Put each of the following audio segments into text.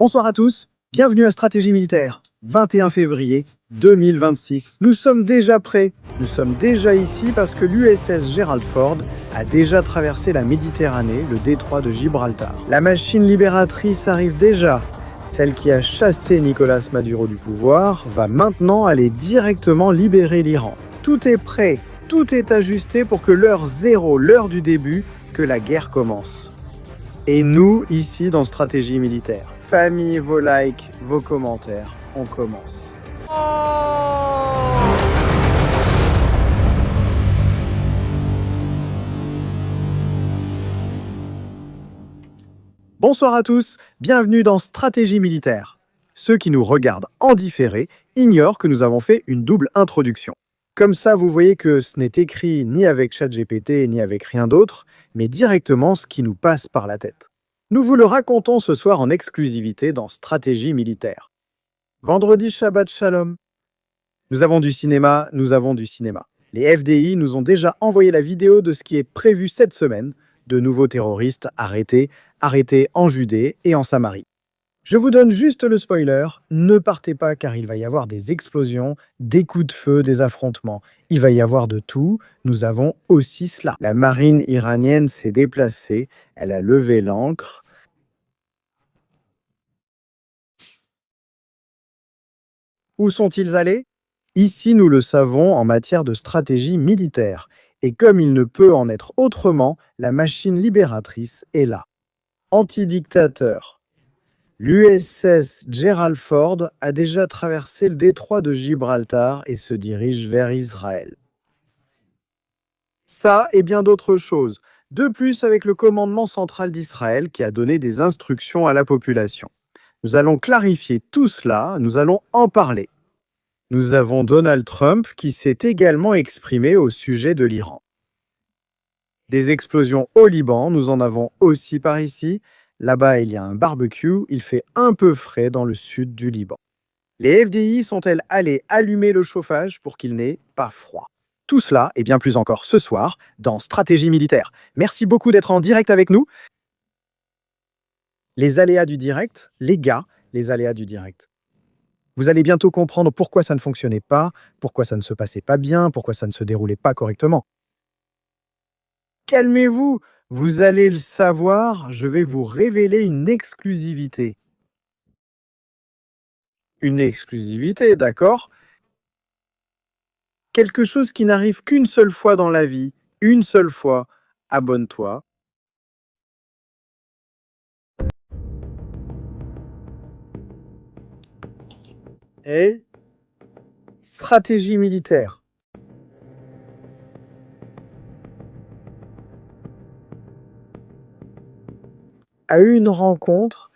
Bonsoir à tous, bienvenue à Stratégie Militaire, 21 février 2026. Nous sommes déjà prêts, nous sommes déjà ici parce que l'USS Gerald Ford a déjà traversé la Méditerranée, le détroit de Gibraltar. La machine libératrice arrive déjà. Celle qui a chassé Nicolas Maduro du pouvoir va maintenant aller directement libérer l'Iran. Tout est prêt, tout est ajusté pour que l'heure zéro, l'heure du début, que la guerre commence. Et nous, ici dans Stratégie Militaire, famille, vos likes, vos commentaires, on commence. Bonsoir à tous, bienvenue dans Stratégie Militaire. Ceux qui nous regardent en différé ignorent que nous avons fait une double introduction. Comme ça, vous voyez que ce n'est écrit ni avec ChatGPT ni avec rien d'autre, mais directement ce qui nous passe par la tête. Nous vous le racontons ce soir en exclusivité dans Stratégie Militaire. Vendredi Shabbat Shalom. Nous avons du cinéma, nous avons du cinéma. Les FDI nous ont déjà envoyé la vidéo de ce qui est prévu cette semaine, de nouveaux terroristes arrêtés en Judée et en Samarie. Je vous donne juste le spoiler, ne partez pas car il va y avoir des explosions, des coups de feu, des affrontements. Il va y avoir de tout, nous avons aussi cela. La marine iranienne s'est déplacée, elle a levé l'ancre. Où sont-ils allés? Ici, nous le savons en matière de stratégie militaire. Et comme il ne peut en être autrement, la machine libératrice est là. Antidictateur. L'USS Gerald Ford a déjà traversé le détroit de Gibraltar et se dirige vers Israël. Ça et bien d'autres choses. De plus avec le commandement central d'Israël qui a donné des instructions à la population. Nous allons clarifier tout cela, nous allons en parler. Nous avons Donald Trump qui s'est également exprimé au sujet de l'Iran. Des explosions au Liban, nous en avons aussi par ici. Là-bas, il y a un barbecue, il fait un peu frais dans le sud du Liban. Les FDI sont-elles allées allumer le chauffage pour qu'il n'ait pas froid? Tout cela et bien plus encore ce soir dans Stratégie Militaire. Merci beaucoup d'être en direct avec nous. Les aléas du direct, les gars, les aléas du direct. Vous allez bientôt comprendre pourquoi ça ne fonctionnait pas, pourquoi ça ne se passait pas bien, pourquoi ça ne se déroulait pas correctement. Calmez-vous, vous allez le savoir, je vais vous révéler une exclusivité. Une exclusivité, d'accord? Quelque chose qui n'arrive qu'une seule fois dans la vie, une seule fois. Abonne-toi. Et stratégie militaire. A eu une rencontre.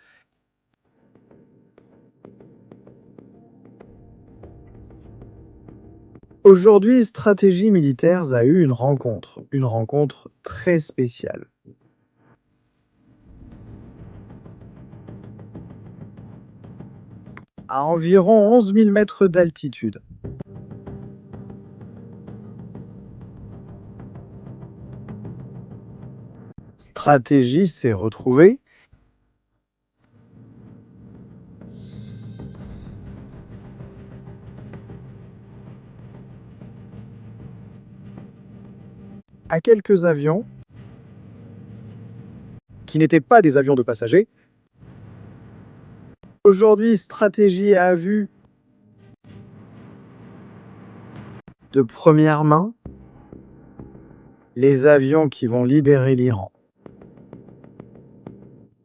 Aujourd'hui, Stratégie Militaire a eu une rencontre très spéciale. À environ 11 000 mètres d'altitude. Stratégie s'est retrouvée. À quelques avions qui n'étaient pas des avions de passagers. Aujourd'hui, Stratégie a vu de première main les avions qui vont libérer l'Iran.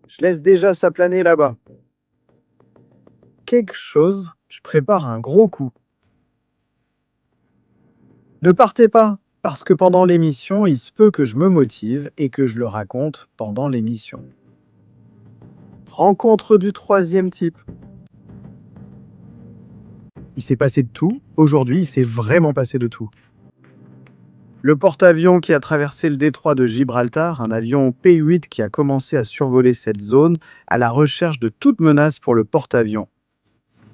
Je laisse déjà ça planer là-bas. Quelque chose, je prépare un gros coup. Ne partez pas, parce que pendant l'émission, il se peut que je me motive et que je le raconte pendant l'émission. Rencontre du troisième type. Il s'est passé de tout. Aujourd'hui, il s'est vraiment passé de tout. Le porte-avions qui a traversé le détroit de Gibraltar, un avion P-8 qui a commencé à survoler cette zone à la recherche de toute menace pour le porte-avions.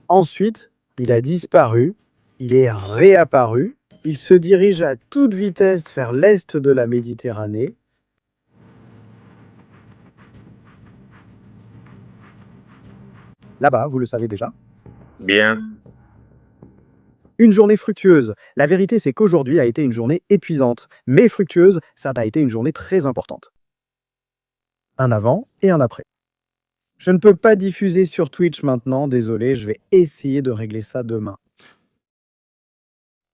Ensuite, il a disparu, il est réapparu, il se dirige à toute vitesse vers l'est de la Méditerranée. Là-bas, vous le savez déjà. Bien, Une journée fructueuse. La vérité, c'est qu'aujourd'hui a été une journée épuisante, mais fructueuse, ça a été une journée très importante. Un avant et un après. Je ne peux pas diffuser sur Twitch maintenant, désolé, je vais essayer de régler ça demain.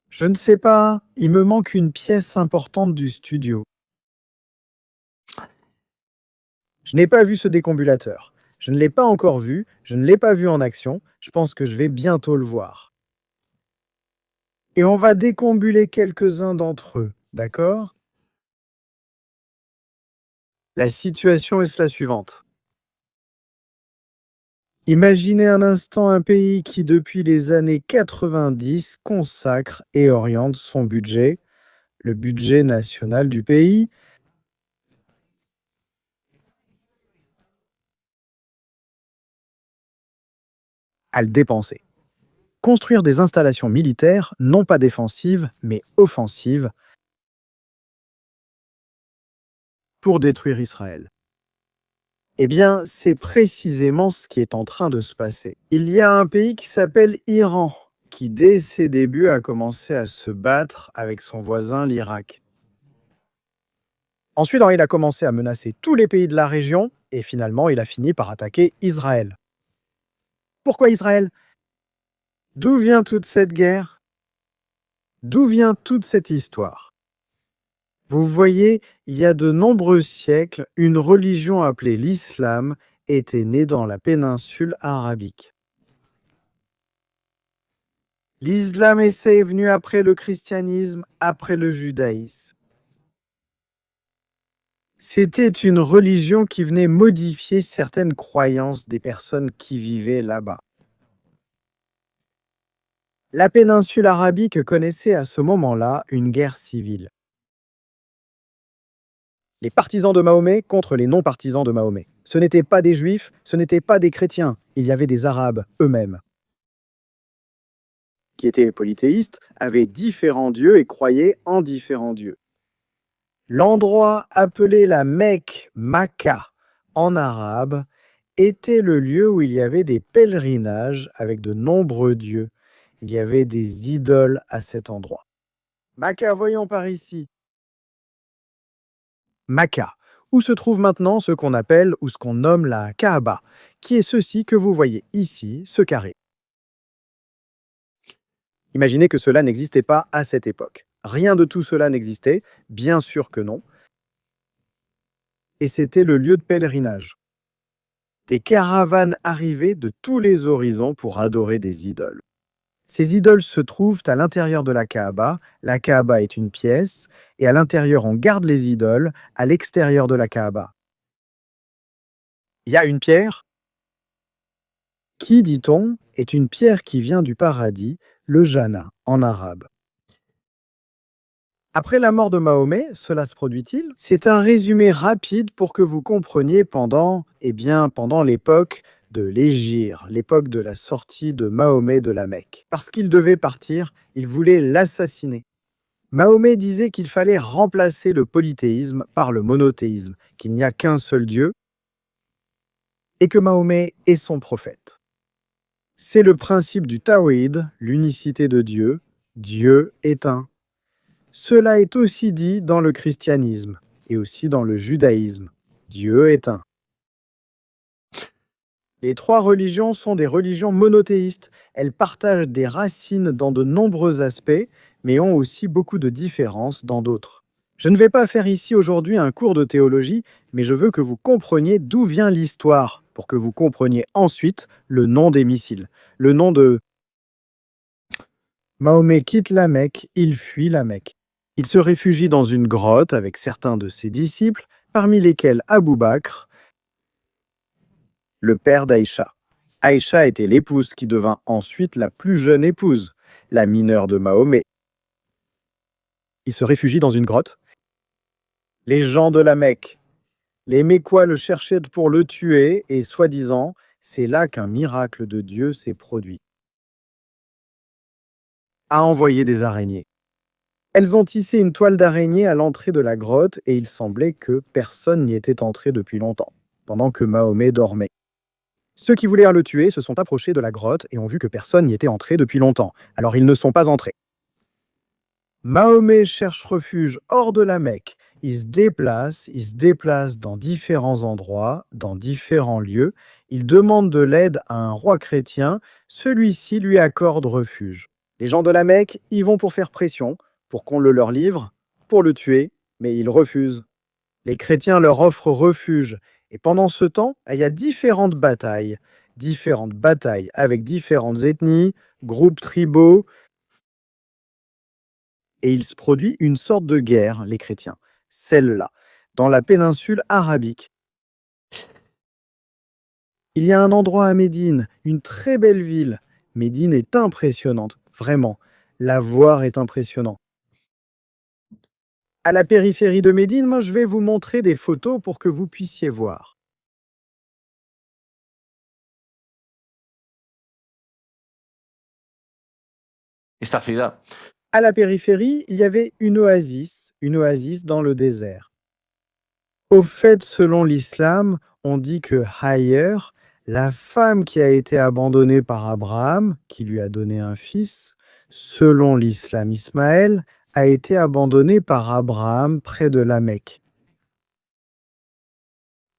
Je ne sais pas, il me manque une pièce importante du studio. Je n'ai pas vu ce décombulateur. Je ne l'ai pas encore vu, je ne l'ai pas vu en action, je pense que je vais bientôt le voir. Et on va décombuler quelques-uns d'entre eux, d'accord? La situation est la suivante. Imaginez un instant un pays qui, depuis les années 90, consacre et oriente son budget, le budget national du pays, à le dépenser. Construire des installations militaires, non pas défensives, mais offensives, pour détruire Israël. Eh bien, c'est précisément ce qui est en train de se passer. Il y a un pays qui s'appelle Iran, qui dès ses débuts a commencé à se battre avec son voisin l'Irak. Ensuite, il a commencé à menacer tous les pays de la région, et finalement, il a fini par attaquer Israël. Pourquoi Israël? D'où vient toute cette guerre? D'où vient toute cette histoire? Vous voyez, il y a de nombreux siècles, une religion appelée l'islam était née dans la péninsule arabique. L'islam est venu après le christianisme, après le judaïsme. C'était une religion qui venait modifier certaines croyances des personnes qui vivaient là-bas. La péninsule arabique connaissait à ce moment-là une guerre civile. Les partisans de Mahomet contre les non-partisans de Mahomet. Ce n'étaient pas des juifs, ce n'étaient pas des chrétiens, il y avait des arabes eux-mêmes, qui étaient polythéistes, avaient différents dieux et croyaient en différents dieux. L'endroit appelé la Mecque, Makkah, en arabe, était le lieu où il y avait des pèlerinages avec de nombreux dieux. Il y avait des idoles à cet endroit. Makkah, voyons par ici. Makkah, où se trouve maintenant ce qu'on appelle ou ce qu'on nomme la Kaaba, qui est ceci que vous voyez ici, ce carré. Imaginez que cela n'existait pas à cette époque. Rien de tout cela n'existait, bien sûr que non. Et c'était le lieu de pèlerinage. Des caravanes arrivaient de tous les horizons pour adorer des idoles. Ces idoles se trouvent à l'intérieur de la Kaaba. La Kaaba est une pièce, et à l'intérieur on garde les idoles, à l'extérieur de la Kaaba. Il y a une pierre qui, dit-on, est une pierre qui vient du paradis, le Jannah en arabe. Après la mort de Mahomet, cela se produit-il? C'est un résumé rapide pour que vous compreniez pendant l'époque de l'Hégire, l'époque de la sortie de Mahomet de la Mecque. Parce qu'il devait partir, il voulait l'assassiner. Mahomet disait qu'il fallait remplacer le polythéisme par le monothéisme, qu'il n'y a qu'un seul Dieu, et que Mahomet est son prophète. C'est le principe du Tawhid, l'unicité de Dieu. Dieu est un. Cela est aussi dit dans le christianisme et aussi dans le judaïsme. Dieu est un. Les trois religions sont des religions monothéistes. Elles partagent des racines dans de nombreux aspects, mais ont aussi beaucoup de différences dans d'autres. Je ne vais pas faire ici aujourd'hui un cours de théologie, mais je veux que vous compreniez d'où vient l'histoire, pour que vous compreniez ensuite le nom des missiles. Le nom de Mahomet quitte la Mecque, il fuit la Mecque. Il se réfugie dans une grotte avec certains de ses disciples, parmi lesquels Abou Bakr, le père d'Aïcha. Aïcha était l'épouse qui devint ensuite la plus jeune épouse, la mineure de Mahomet. Il se réfugie dans une grotte. Les gens de la Mecque, les Mécois le cherchaient pour le tuer et, soi-disant, c'est là qu'un miracle de Dieu s'est produit. A envoyé des araignées. Elles ont tissé une toile d'araignée à l'entrée de la grotte et il semblait que personne n'y était entré depuis longtemps, pendant que Mahomet dormait. Ceux qui voulaient le tuer se sont approchés de la grotte et ont vu que personne n'y était entré depuis longtemps. Alors ils ne sont pas entrés. Mahomet cherche refuge hors de la Mecque. Il se déplace dans différents endroits, dans différents lieux. Il demande de l'aide à un roi chrétien. Celui-ci lui accorde refuge. Les gens de la Mecque y vont pour faire pression, pour qu'on le leur livre, pour le tuer, mais ils refusent. Les chrétiens leur offrent refuge. Et pendant ce temps, il y a différentes batailles avec différentes ethnies, groupes tribaux, et il se produit une sorte de guerre, les chrétiens, celle-là, dans la péninsule arabique. Il y a un endroit à Médine, une très belle ville. Médine est impressionnante, vraiment. La voir est impressionnante. À la périphérie de Médine, moi, je vais vous montrer des photos pour que vous puissiez voir. Esta ciudad. À la périphérie, il y avait une oasis dans le désert. Au fait, selon l'islam, on dit que Hayer, la femme qui a été abandonnée par Abraham, qui lui a donné un fils, selon l'islam, Ismaël, a été abandonnée par Abraham près de la Mecque.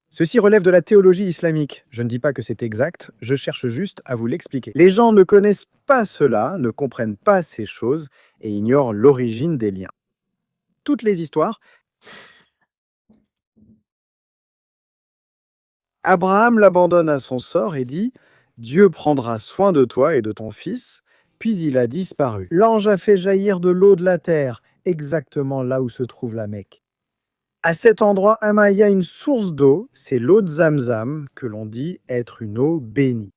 Ceci relève de la théologie islamique. Je ne dis pas que c'est exact, je cherche juste à vous l'expliquer. Les gens ne connaissent pas cela, ne comprennent pas ces choses et ignorent l'origine des liens. Toutes les histoires, Abraham l'abandonne à son sort et dit « Dieu prendra soin de toi et de ton fils », puis il a disparu. L'ange a fait jaillir de l'eau de la terre, exactement là où se trouve la Mecque. À cet endroit, il y a une source d'eau, c'est l'eau de Zamzam, que l'on dit être une eau bénie.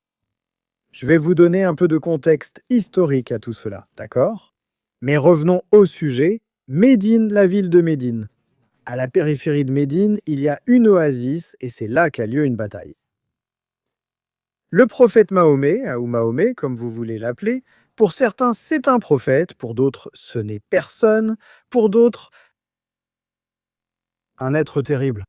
Je vais vous donner un peu de contexte historique à tout cela, d'accord? Mais revenons au sujet, Médine, la ville de Médine. À la périphérie de Médine, il y a une oasis et c'est là qu'a lieu une bataille. Le prophète Mahomet, ou Mahomet comme vous voulez l'appeler, pour certains c'est un prophète, pour d'autres ce n'est personne, pour d'autres un être terrible.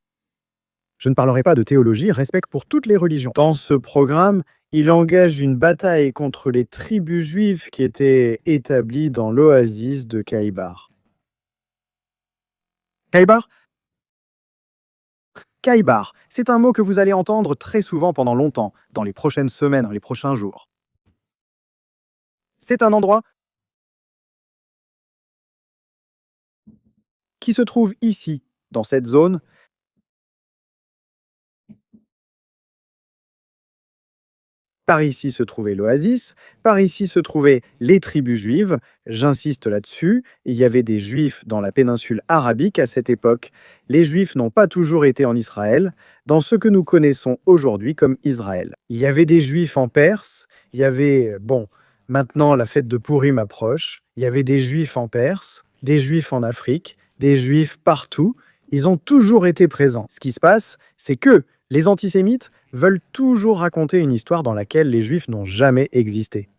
Je ne parlerai pas de théologie, respect pour toutes les religions. Dans ce programme, il engage une bataille contre les tribus juives qui étaient établies dans l'oasis de Kaïbar. Kaïbar? Kaïbar, c'est un mot que vous allez entendre très souvent pendant longtemps, dans les prochaines semaines, dans les prochains jours. C'est un endroit qui se trouve ici, dans cette zone. Par ici se trouvait l'oasis, par ici se trouvaient les tribus juives. J'insiste là-dessus, il y avait des juifs dans la péninsule arabique à cette époque. Les juifs n'ont pas toujours été en Israël, dans ce que nous connaissons aujourd'hui comme Israël. Il y avait des juifs en Perse, il y avait, maintenant la fête de Pourim approche, il y avait des juifs en Perse, des juifs en Afrique, des juifs partout. Ils ont toujours été présents. Ce qui se passe, c'est que les antisémites veulent toujours raconter une histoire dans laquelle les Juifs n'ont jamais existé.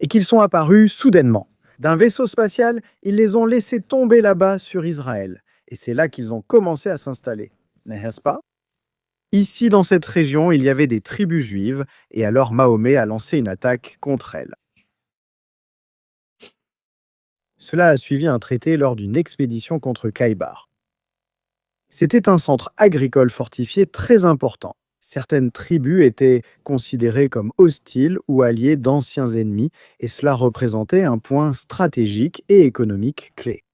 Et qu'ils sont apparus soudainement. D'un vaisseau spatial, ils les ont laissés tomber là-bas sur Israël. Et c'est là qu'ils ont commencé à s'installer. N'est-ce pas? Ici, dans cette région, il y avait des tribus juives, et alors Mahomet a lancé une attaque contre elles. Cela a suivi un traité lors d'une expédition contre Kaïbar. C'était un centre agricole fortifié très important. Certaines tribus étaient considérées comme hostiles ou alliées d'anciens ennemis, et cela représentait un point stratégique et économique clé.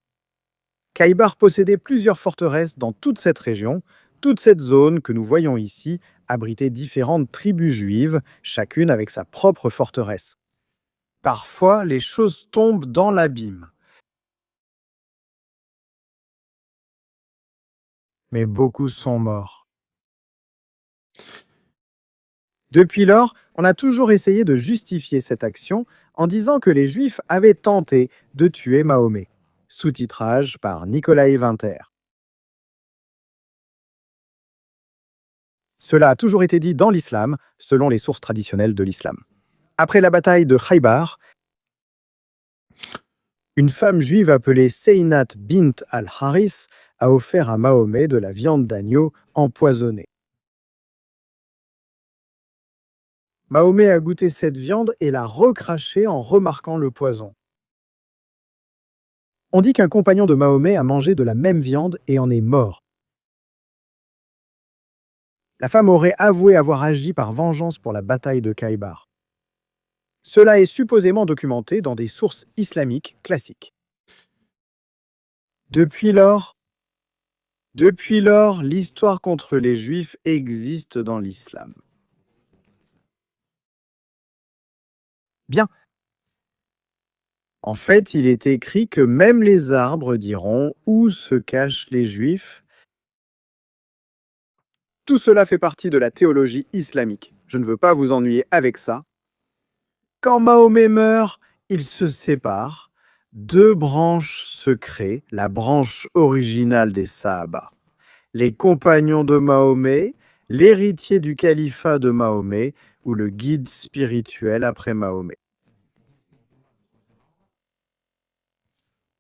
Kaïbar possédait plusieurs forteresses dans toute cette région. Toute cette zone que nous voyons ici abritait différentes tribus juives, chacune avec sa propre forteresse. Parfois, les choses tombent dans l'abîme. Mais beaucoup sont morts. Depuis lors, on a toujours essayé de justifier cette action en disant que les Juifs avaient tenté de tuer Mahomet. Sous-titrage par Nikolai Winter. Cela a toujours été dit dans l'islam, selon les sources traditionnelles de l'islam. Après la bataille de Khaybar, une femme juive appelée Seinat bint al-Harith a offert à Mahomet de la viande d'agneau empoisonnée. Mahomet a goûté cette viande et l'a recrachée en remarquant le poison. On dit qu'un compagnon de Mahomet a mangé de la même viande et en est mort. La femme aurait avoué avoir agi par vengeance pour la bataille de Khaybar. Cela est supposément documenté dans des sources islamiques classiques. Depuis lors, l'histoire contre les Juifs existe dans l'islam. Bien. En fait, il est écrit que même les arbres diront où se cachent les Juifs. Tout cela fait partie de la théologie islamique. Je ne veux pas vous ennuyer avec ça. Quand Mahomet meurt, il se sépare. Deux branches se créent, la branche originale des Sahaba. Les compagnons de Mahomet, l'héritier du califat de Mahomet ou le guide spirituel après Mahomet.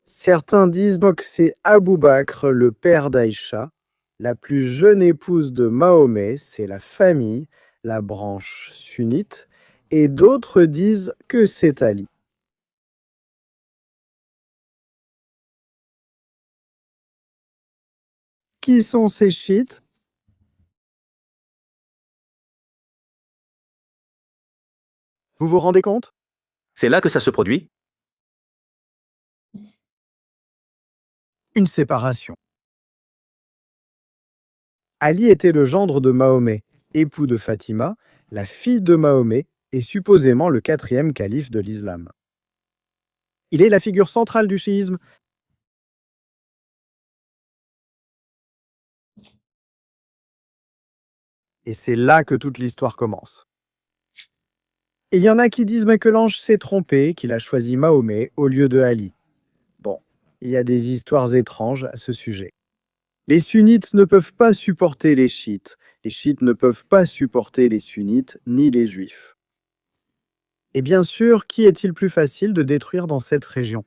Certains disent que c'est Abou Bakr, le père d'Aïcha, la plus jeune épouse de Mahomet, c'est la famille, la branche sunnite, et d'autres disent que c'est Ali. Qui sont ces chiites? Vous vous rendez compte? C'est là que ça se produit. Une séparation. Ali était le gendre de Mahomet, époux de Fatima, la fille de Mahomet et supposément le quatrième calife de l'islam. Il est la figure centrale du chiisme. Et c'est là que toute l'histoire commence. Et il y en a qui disent que l'ange s'est trompé, qu'il a choisi Mahomet au lieu de Ali. Bon, il y a des histoires étranges à ce sujet. Les sunnites ne peuvent pas supporter les chiites ne peuvent pas supporter les sunnites ni les juifs. Et bien sûr, qui est-il plus facile de détruire dans cette région?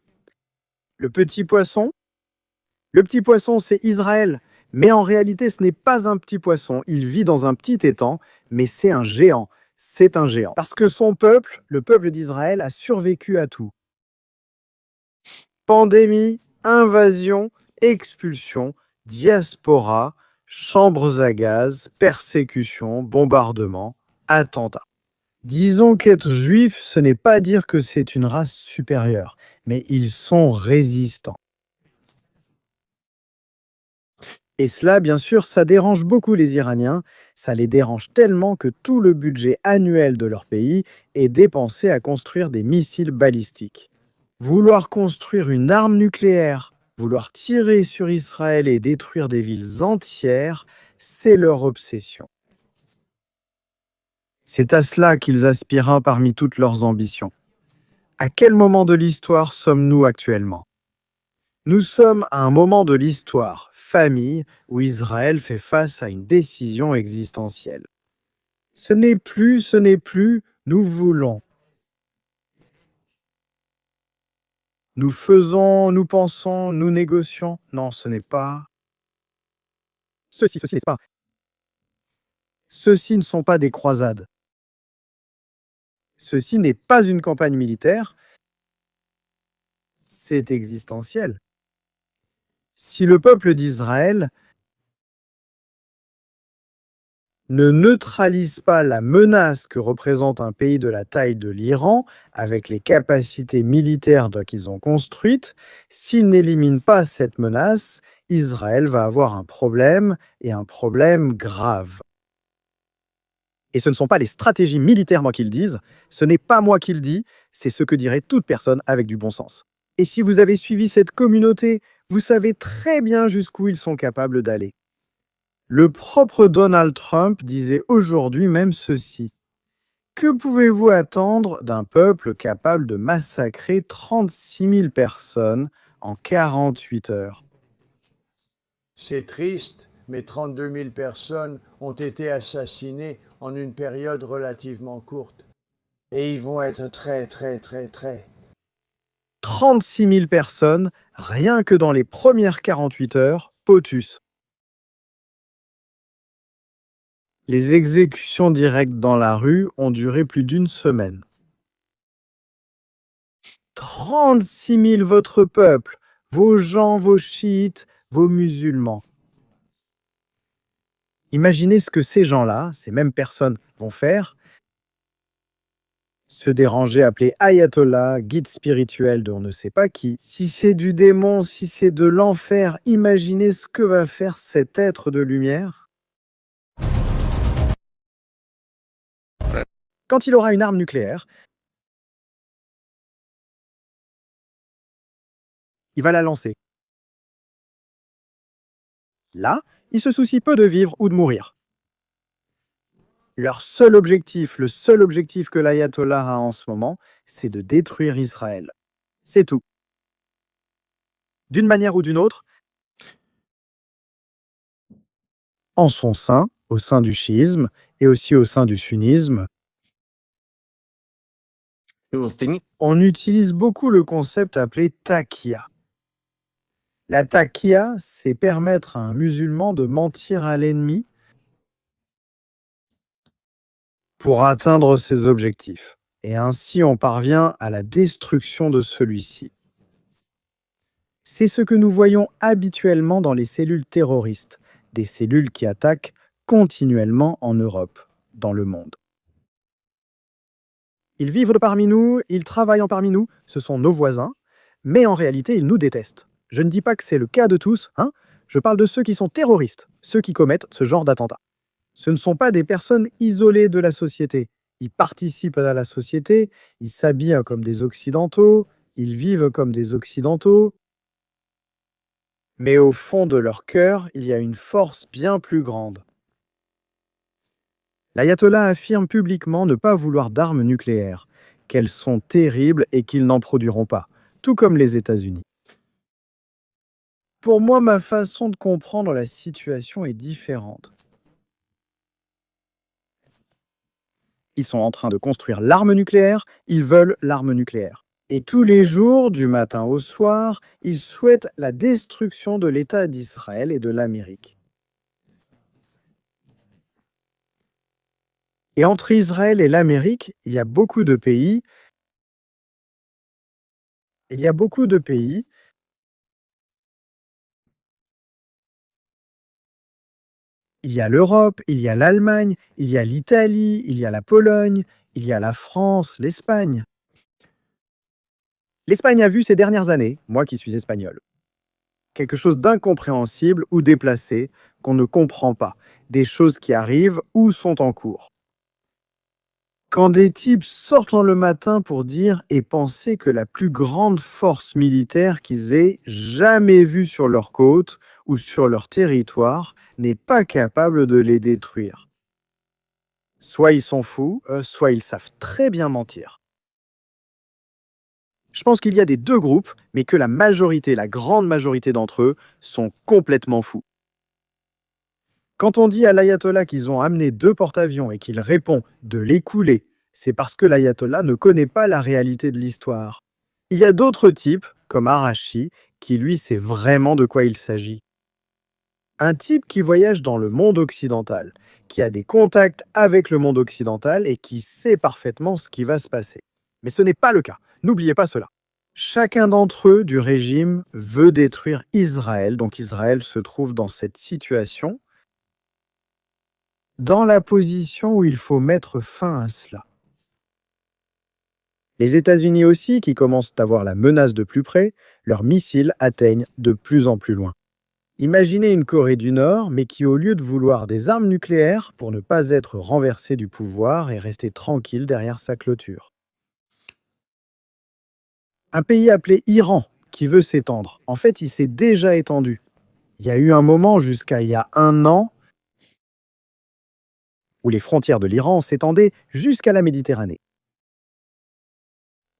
Le petit poisson? Le petit poisson, c'est Israël. Mais en réalité, ce n'est pas un petit poisson. Il vit dans un petit étang, mais c'est un géant. C'est un géant. Parce que son peuple, le peuple d'Israël, a survécu à tout. Pandémie, invasion, expulsion, diaspora, chambres à gaz, persécution, bombardement, attentats. Disons qu'être juif, ce n'est pas dire que c'est une race supérieure, mais ils sont résistants. Et cela, bien sûr, ça dérange beaucoup les Iraniens, ça les dérange tellement que tout le budget annuel de leur pays est dépensé à construire des missiles balistiques. Vouloir construire une arme nucléaire, vouloir tirer sur Israël et détruire des villes entières, c'est leur obsession. C'est à cela qu'ils aspirent parmi toutes leurs ambitions. À quel moment de l'histoire sommes-nous actuellement? Nous sommes à un moment de l'histoire, famille, où Israël fait face à une décision existentielle. Ce n'est plus, nous voulons. Nous faisons, nous pensons, nous négocions. Non, ce n'est pas. Ceci n'est pas. Ceci ne sont pas des croisades. Ceci n'est pas une campagne militaire. C'est existentiel. Si le peuple d'Israël ne neutralise pas la menace que représente un pays de la taille de l'Iran, avec les capacités militaires qu'ils ont construites, s'il n'élimine pas cette menace, Israël va avoir un problème, et un problème grave. Et ce ne sont pas les stratégies militaires, moi, qui le disent, ce n'est pas moi qui le dis, c'est ce que dirait toute personne avec du bon sens. Et si vous avez suivi cette communauté, vous savez très bien jusqu'où ils sont capables d'aller. Le propre Donald Trump disait aujourd'hui même ceci. Que pouvez-vous attendre d'un peuple capable de massacrer 36 000 personnes en 48 heures? C'est triste, mais 32 000 personnes ont été assassinées en une période relativement courte. Et ils vont être très 36 000 personnes, rien que dans les premières 48 heures, POTUS. Les exécutions directes dans la rue ont duré plus d'une semaine. 36 000 votre peuple, vos gens, vos chiites, vos musulmans. Imaginez ce que ces gens-là, ces mêmes personnes, vont faire. Se déranger, appeler ayatollah, guide spirituel de on ne sait pas qui. Si c'est du démon, si c'est de l'enfer, imaginez ce que va faire cet être de lumière. Quand il aura une arme nucléaire, il va la lancer. Là, il se soucie peu de vivre ou de mourir. Leur seul objectif, le seul objectif que l'ayatollah a en ce moment, c'est de détruire Israël. C'est tout. D'une manière ou d'une autre, en son sein, au sein du chiisme et aussi au sein du sunnisme, on utilise beaucoup le concept appelé taqiyya. La taqiyya, c'est permettre à un musulman de mentir à l'ennemi pour atteindre ses objectifs. Et ainsi, on parvient à la destruction de celui-ci. C'est ce que nous voyons habituellement dans les cellules terroristes, des cellules qui attaquent continuellement en Europe, dans le monde. Ils vivent parmi nous, ils travaillent parmi nous, ce sont nos voisins, mais en réalité, ils nous détestent. Je ne dis pas que c'est le cas de tous, hein. Je parle de ceux qui sont terroristes, ceux qui commettent ce genre d'attentats. Ce ne sont pas des personnes isolées de la société. Ils participent à la société, ils s'habillent comme des Occidentaux, ils vivent comme des Occidentaux. Mais au fond de leur cœur, il y a une force bien plus grande. L'ayatollah affirme publiquement ne pas vouloir d'armes nucléaires, qu'elles sont terribles et qu'ils n'en produiront pas, tout comme les États-Unis. Pour moi, ma façon de comprendre la situation est différente. Ils sont en train de construire l'arme nucléaire, ils veulent l'arme nucléaire. Et tous les jours, du matin au soir, ils souhaitent la destruction de l'État d'Israël et de l'Amérique. Et entre Israël et l'Amérique, il y a beaucoup de pays. Il y a l'Europe, il y a l'Allemagne, il y a l'Italie, il y a la Pologne, il y a la France, l'Espagne. L'Espagne a vu ces dernières années, moi qui suis espagnol, quelque chose d'incompréhensible ou déplacé qu'on ne comprend pas, des choses qui arrivent ou sont en cours. Quand des types sortent le matin pour dire et penser que la plus grande force militaire qu'ils aient jamais vue sur leur côte ou sur leur territoire n'est pas capable de les détruire. Soit ils sont fous, soit ils savent très bien mentir. Je pense qu'il y a des deux groupes, mais que la majorité, la grande majorité d'entre eux, sont complètement fous. Quand on dit à l'ayatollah qu'ils ont amené 2 porte-avions et qu'il répond de les couler, c'est parce que l'ayatollah ne connaît pas la réalité de l'histoire. Il y a d'autres types, comme Arashi, qui lui sait vraiment de quoi il s'agit. Un type qui voyage dans le monde occidental, qui a des contacts avec le monde occidental et qui sait parfaitement ce qui va se passer. Mais ce n'est pas le cas, n'oubliez pas cela. Chacun d'entre eux du régime veut détruire Israël, donc Israël se trouve dans cette situation, dans la position où il faut mettre fin à cela. Les États-Unis aussi, qui commencent à voir la menace de plus près, leurs missiles atteignent de plus en plus loin. Imaginez une Corée du Nord, mais qui au lieu de vouloir des armes nucléaires pour ne pas être renversée du pouvoir et rester tranquille derrière sa clôture. Un pays appelé Iran, qui veut s'étendre. En fait, il s'est déjà étendu. Il y a eu un moment, jusqu'à il y a 1 an, où les frontières de l'Iran s'étendaient jusqu'à la Méditerranée.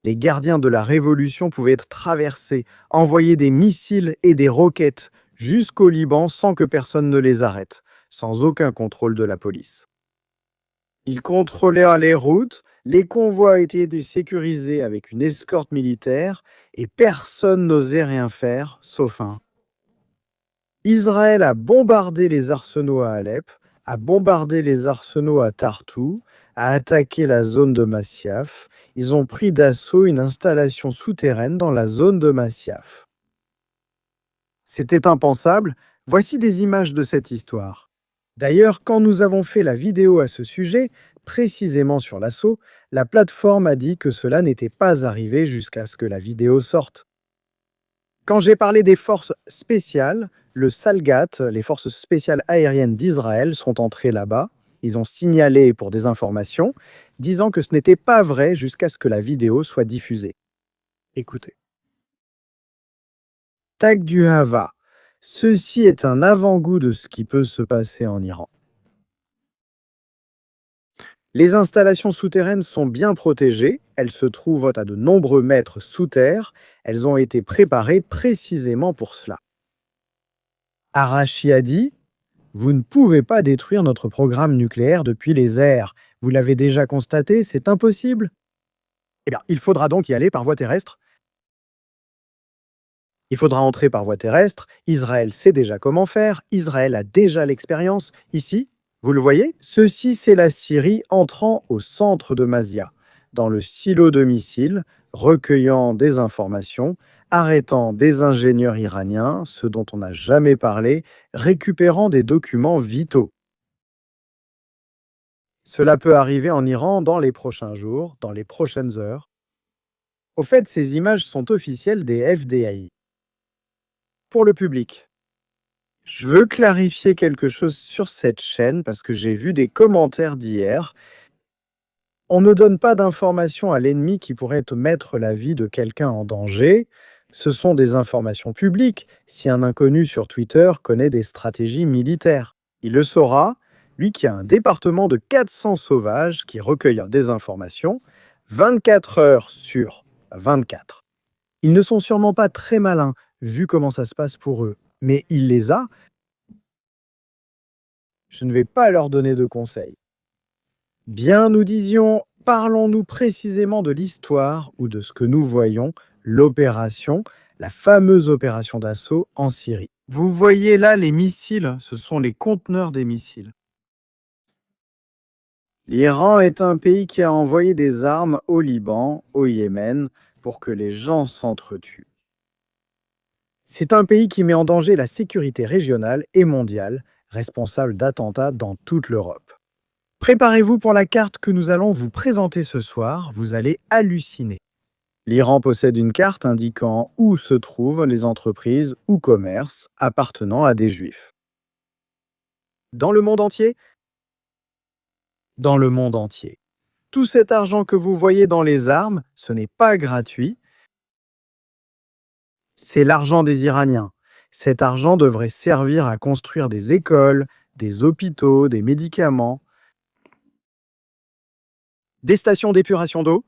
Les gardiens de la Révolution pouvaient être traversés, envoyer des missiles et des roquettes jusqu'au Liban sans que personne ne les arrête, sans aucun contrôle de la police. Ils contrôlèrent les routes, les convois étaient sécurisés avec une escorte militaire et personne n'osait rien faire, sauf un. Israël a bombardé les arsenaux à Alep, a bombardé les arsenaux à Tartou, a attaqué la zone de Masyaf. Ils ont pris d'assaut une installation souterraine dans la zone de Masyaf. C'était impensable. Voici des images de cette histoire. D'ailleurs, quand nous avons fait la vidéo à ce sujet, précisément sur l'assaut, la plateforme a dit que cela n'était pas arrivé jusqu'à ce que la vidéo sorte. Quand j'ai parlé des forces spéciales, le Salgat, les forces spéciales aériennes d'Israël, sont entrées là-bas. Ils ont signalé pour des informations, disant que ce n'était pas vrai jusqu'à ce que la vidéo soit diffusée. Écoutez. Tag du Hava. Ceci est un avant-goût de ce qui peut se passer en Iran. Les installations souterraines sont bien protégées, elles se trouvent à de nombreux mètres sous terre, elles ont été préparées précisément pour cela. Arashi a dit « Vous ne pouvez pas détruire notre programme nucléaire depuis les airs. Vous l'avez déjà constaté, c'est impossible. » Eh bien, il faudra donc y aller par voie terrestre. Il faudra entrer par voie terrestre. Israël sait déjà comment faire. Israël a déjà l'expérience. Ici, vous le voyez, ceci c'est la Syrie entrant au centre de Mazia, dans le silo de missiles, recueillant des informations, arrêtant des ingénieurs iraniens, ceux dont on n'a jamais parlé, récupérant des documents vitaux. Cela peut arriver en Iran dans les prochains jours, dans les prochaines heures. Au fait, ces images sont officielles des FDAI. Pour le public. Je veux clarifier quelque chose sur cette chaîne parce que j'ai vu des commentaires d'hier. On ne donne pas d'informations à l'ennemi qui pourraient mettre la vie de quelqu'un en danger. Ce sont des informations publiques. Si un inconnu sur Twitter connaît des stratégies militaires, il le saura, lui qui a un département de 400 sauvages qui recueillent des informations 24 heures sur 24. Ils ne sont sûrement pas très malins, vu comment ça se passe pour eux, mais il les a. Je ne vais pas leur donner de conseils. Bien, nous disions, parlons-nous précisément de l'histoire ou de ce que nous voyons, l'opération, la fameuse opération d'assaut en Syrie. Vous voyez là les missiles, ce sont les conteneurs des missiles. L'Iran est un pays qui a envoyé des armes au Liban, au Yémen, pour que les gens s'entretuent. C'est un pays qui met en danger la sécurité régionale et mondiale, responsable d'attentats dans toute l'Europe. Préparez-vous pour la carte que nous allons vous présenter ce soir, vous allez halluciner. L'Iran possède une carte indiquant où se trouvent les entreprises ou commerces appartenant à des juifs. Dans le monde entier? Dans le monde entier. Tout cet argent que vous voyez dans les armes, ce n'est pas gratuit. C'est l'argent des Iraniens. Cet argent devrait servir à construire des écoles, des hôpitaux, des médicaments, des stations d'épuration d'eau.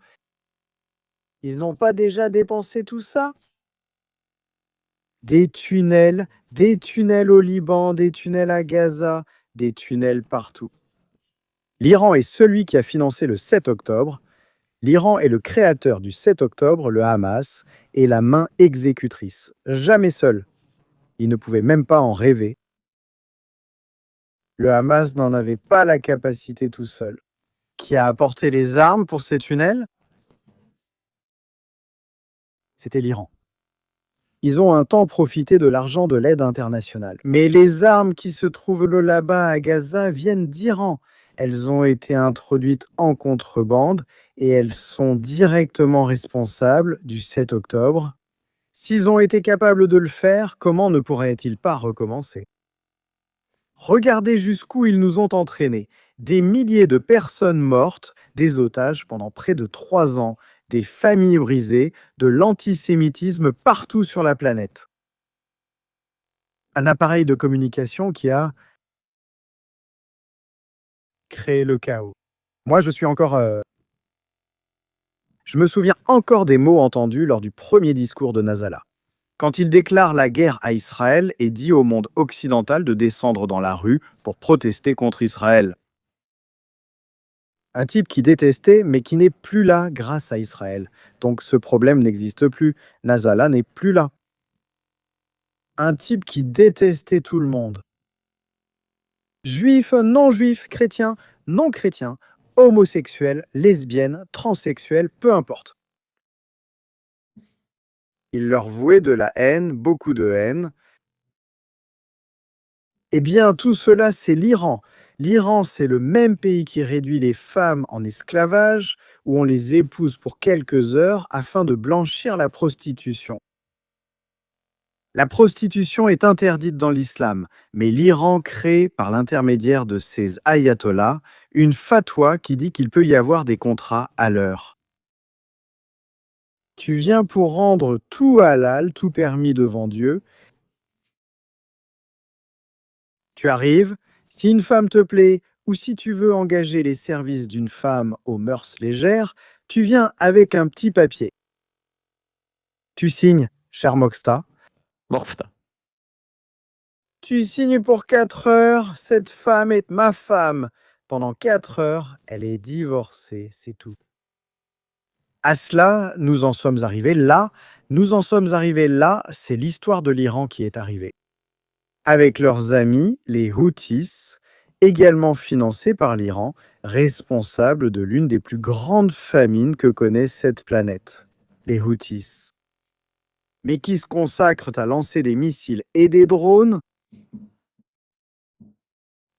Ils n'ont pas déjà dépensé tout ça? Des tunnels au Liban, des tunnels à Gaza, des tunnels partout. L'Iran est celui qui a financé le 7 octobre. L'Iran est le créateur du 7 octobre, le Hamas, et la main exécutrice. Jamais seul. Il ne pouvait même pas en rêver. Le Hamas n'en avait pas la capacité tout seul. Qui a apporté les armes pour ces tunnels? C'était l'Iran. Ils ont un temps profité de l'argent de l'aide internationale. Mais les armes qui se trouvent là-bas à Gaza viennent d'Iran. Elles ont été introduites en contrebande et elles sont directement responsables du 7 octobre. S'ils ont été capables de le faire, comment ne pourraient-ils pas recommencer? Regardez jusqu'où ils nous ont entraînés. Des milliers de personnes mortes, des otages pendant près de 3 ans, des familles brisées, de l'antisémitisme partout sur la planète. Un appareil de communication qui a créé le chaos. Moi, je me souviens encore des mots entendus lors du premier discours de Nasrallah. Quand il déclare la guerre à Israël et dit au monde occidental de descendre dans la rue pour protester contre Israël. Un type qui détestait, mais qui n'est plus là grâce à Israël. Donc ce problème n'existe plus. Nasrallah n'est plus là. Un type qui détestait tout le monde. Juifs, non-juifs, chrétiens, non-chrétiens, homosexuels, lesbiennes, transsexuels, peu importe. Il leur vouait de la haine, beaucoup de haine. Eh bien, tout cela, c'est l'Iran. L'Iran, c'est le même pays qui réduit les femmes en esclavage, où on les épouse pour quelques heures afin de blanchir la prostitution. La prostitution est interdite dans l'islam, mais l'Iran crée, par l'intermédiaire de ses ayatollahs, une fatwa qui dit qu'il peut y avoir des contrats à l'heure. Tu viens pour rendre tout halal, tout permis devant Dieu. Tu arrives, si une femme te plaît ou si tu veux engager les services d'une femme aux mœurs légères, tu viens avec un petit papier. Tu signes, cher Moxta. Morfta. Tu signes pour 4 heures, cette femme est ma femme. Pendant 4 heures, elle est divorcée, c'est tout. À cela, nous en sommes arrivés là. Nous en sommes arrivés là, c'est l'histoire de l'Iran qui est arrivée. Avec leurs amis, les Houthis, également financés par l'Iran, responsables de l'une des plus grandes famines que connaît cette planète, les Houthis. Mais qui se consacrent à lancer des missiles et des drones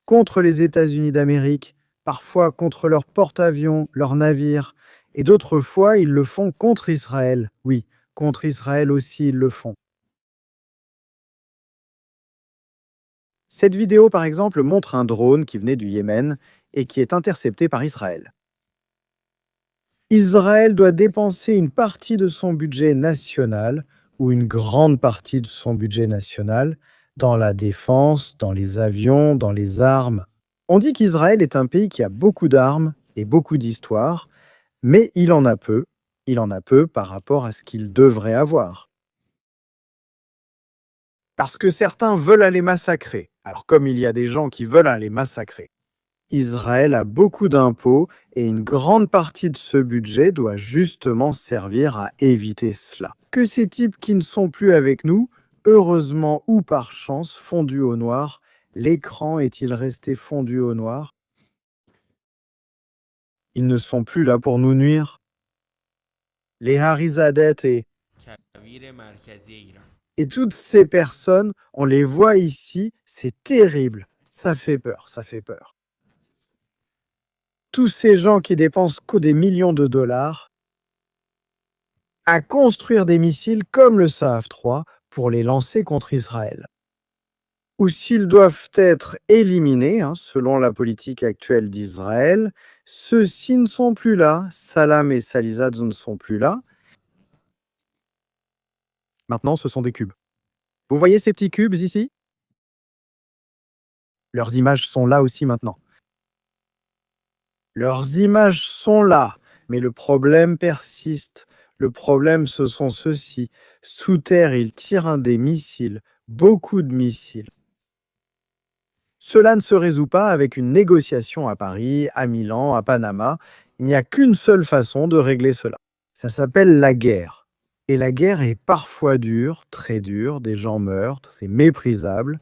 contre les États-Unis d'Amérique, parfois contre leurs porte-avions, leurs navires, et d'autres fois, ils le font contre Israël. Oui, contre Israël aussi, ils le font. Cette vidéo, par exemple, montre un drone qui venait du Yémen et qui est intercepté par Israël. Israël doit dépenser une partie de son budget national, ou une grande partie de son budget national, dans la défense, dans les avions, dans les armes. On dit qu'Israël est un pays qui a beaucoup d'armes et beaucoup d'histoire, mais il en a peu par rapport à ce qu'il devrait avoir. Parce que certains veulent aller massacrer. Alors comme il y a des gens qui veulent aller massacrer, Israël a beaucoup d'impôts et une grande partie de ce budget doit justement servir à éviter cela. Que ces types qui ne sont plus avec nous, heureusement ou par chance, fondus au noir, l'écran est-il resté fondu au noir? Ils ne sont plus là pour nous nuire. Les Harizadet et toutes ces personnes, on les voit ici, c'est terrible. Ça fait peur, ça fait peur. Tous ces gens qui dépensent que des millions de dollars à construire des missiles comme le Sa'af 3 pour les lancer contre Israël. Ou s'ils doivent être éliminés, selon la politique actuelle d'Israël, ceux-ci ne sont plus là. Salam et Salizad ne sont plus là. Maintenant, ce sont des cubes. Vous voyez ces petits cubes ici? Leurs images sont là aussi maintenant. Leurs images sont là, mais le problème persiste. Le problème, ce sont ceux-ci. Sous terre, ils tirent des missiles, beaucoup de missiles. Cela ne se résout pas avec une négociation à Paris, à Milan, à Panama. Il n'y a qu'une seule façon de régler cela. Ça s'appelle la guerre. Et la guerre est parfois dure, très dure, des gens meurent, c'est méprisable.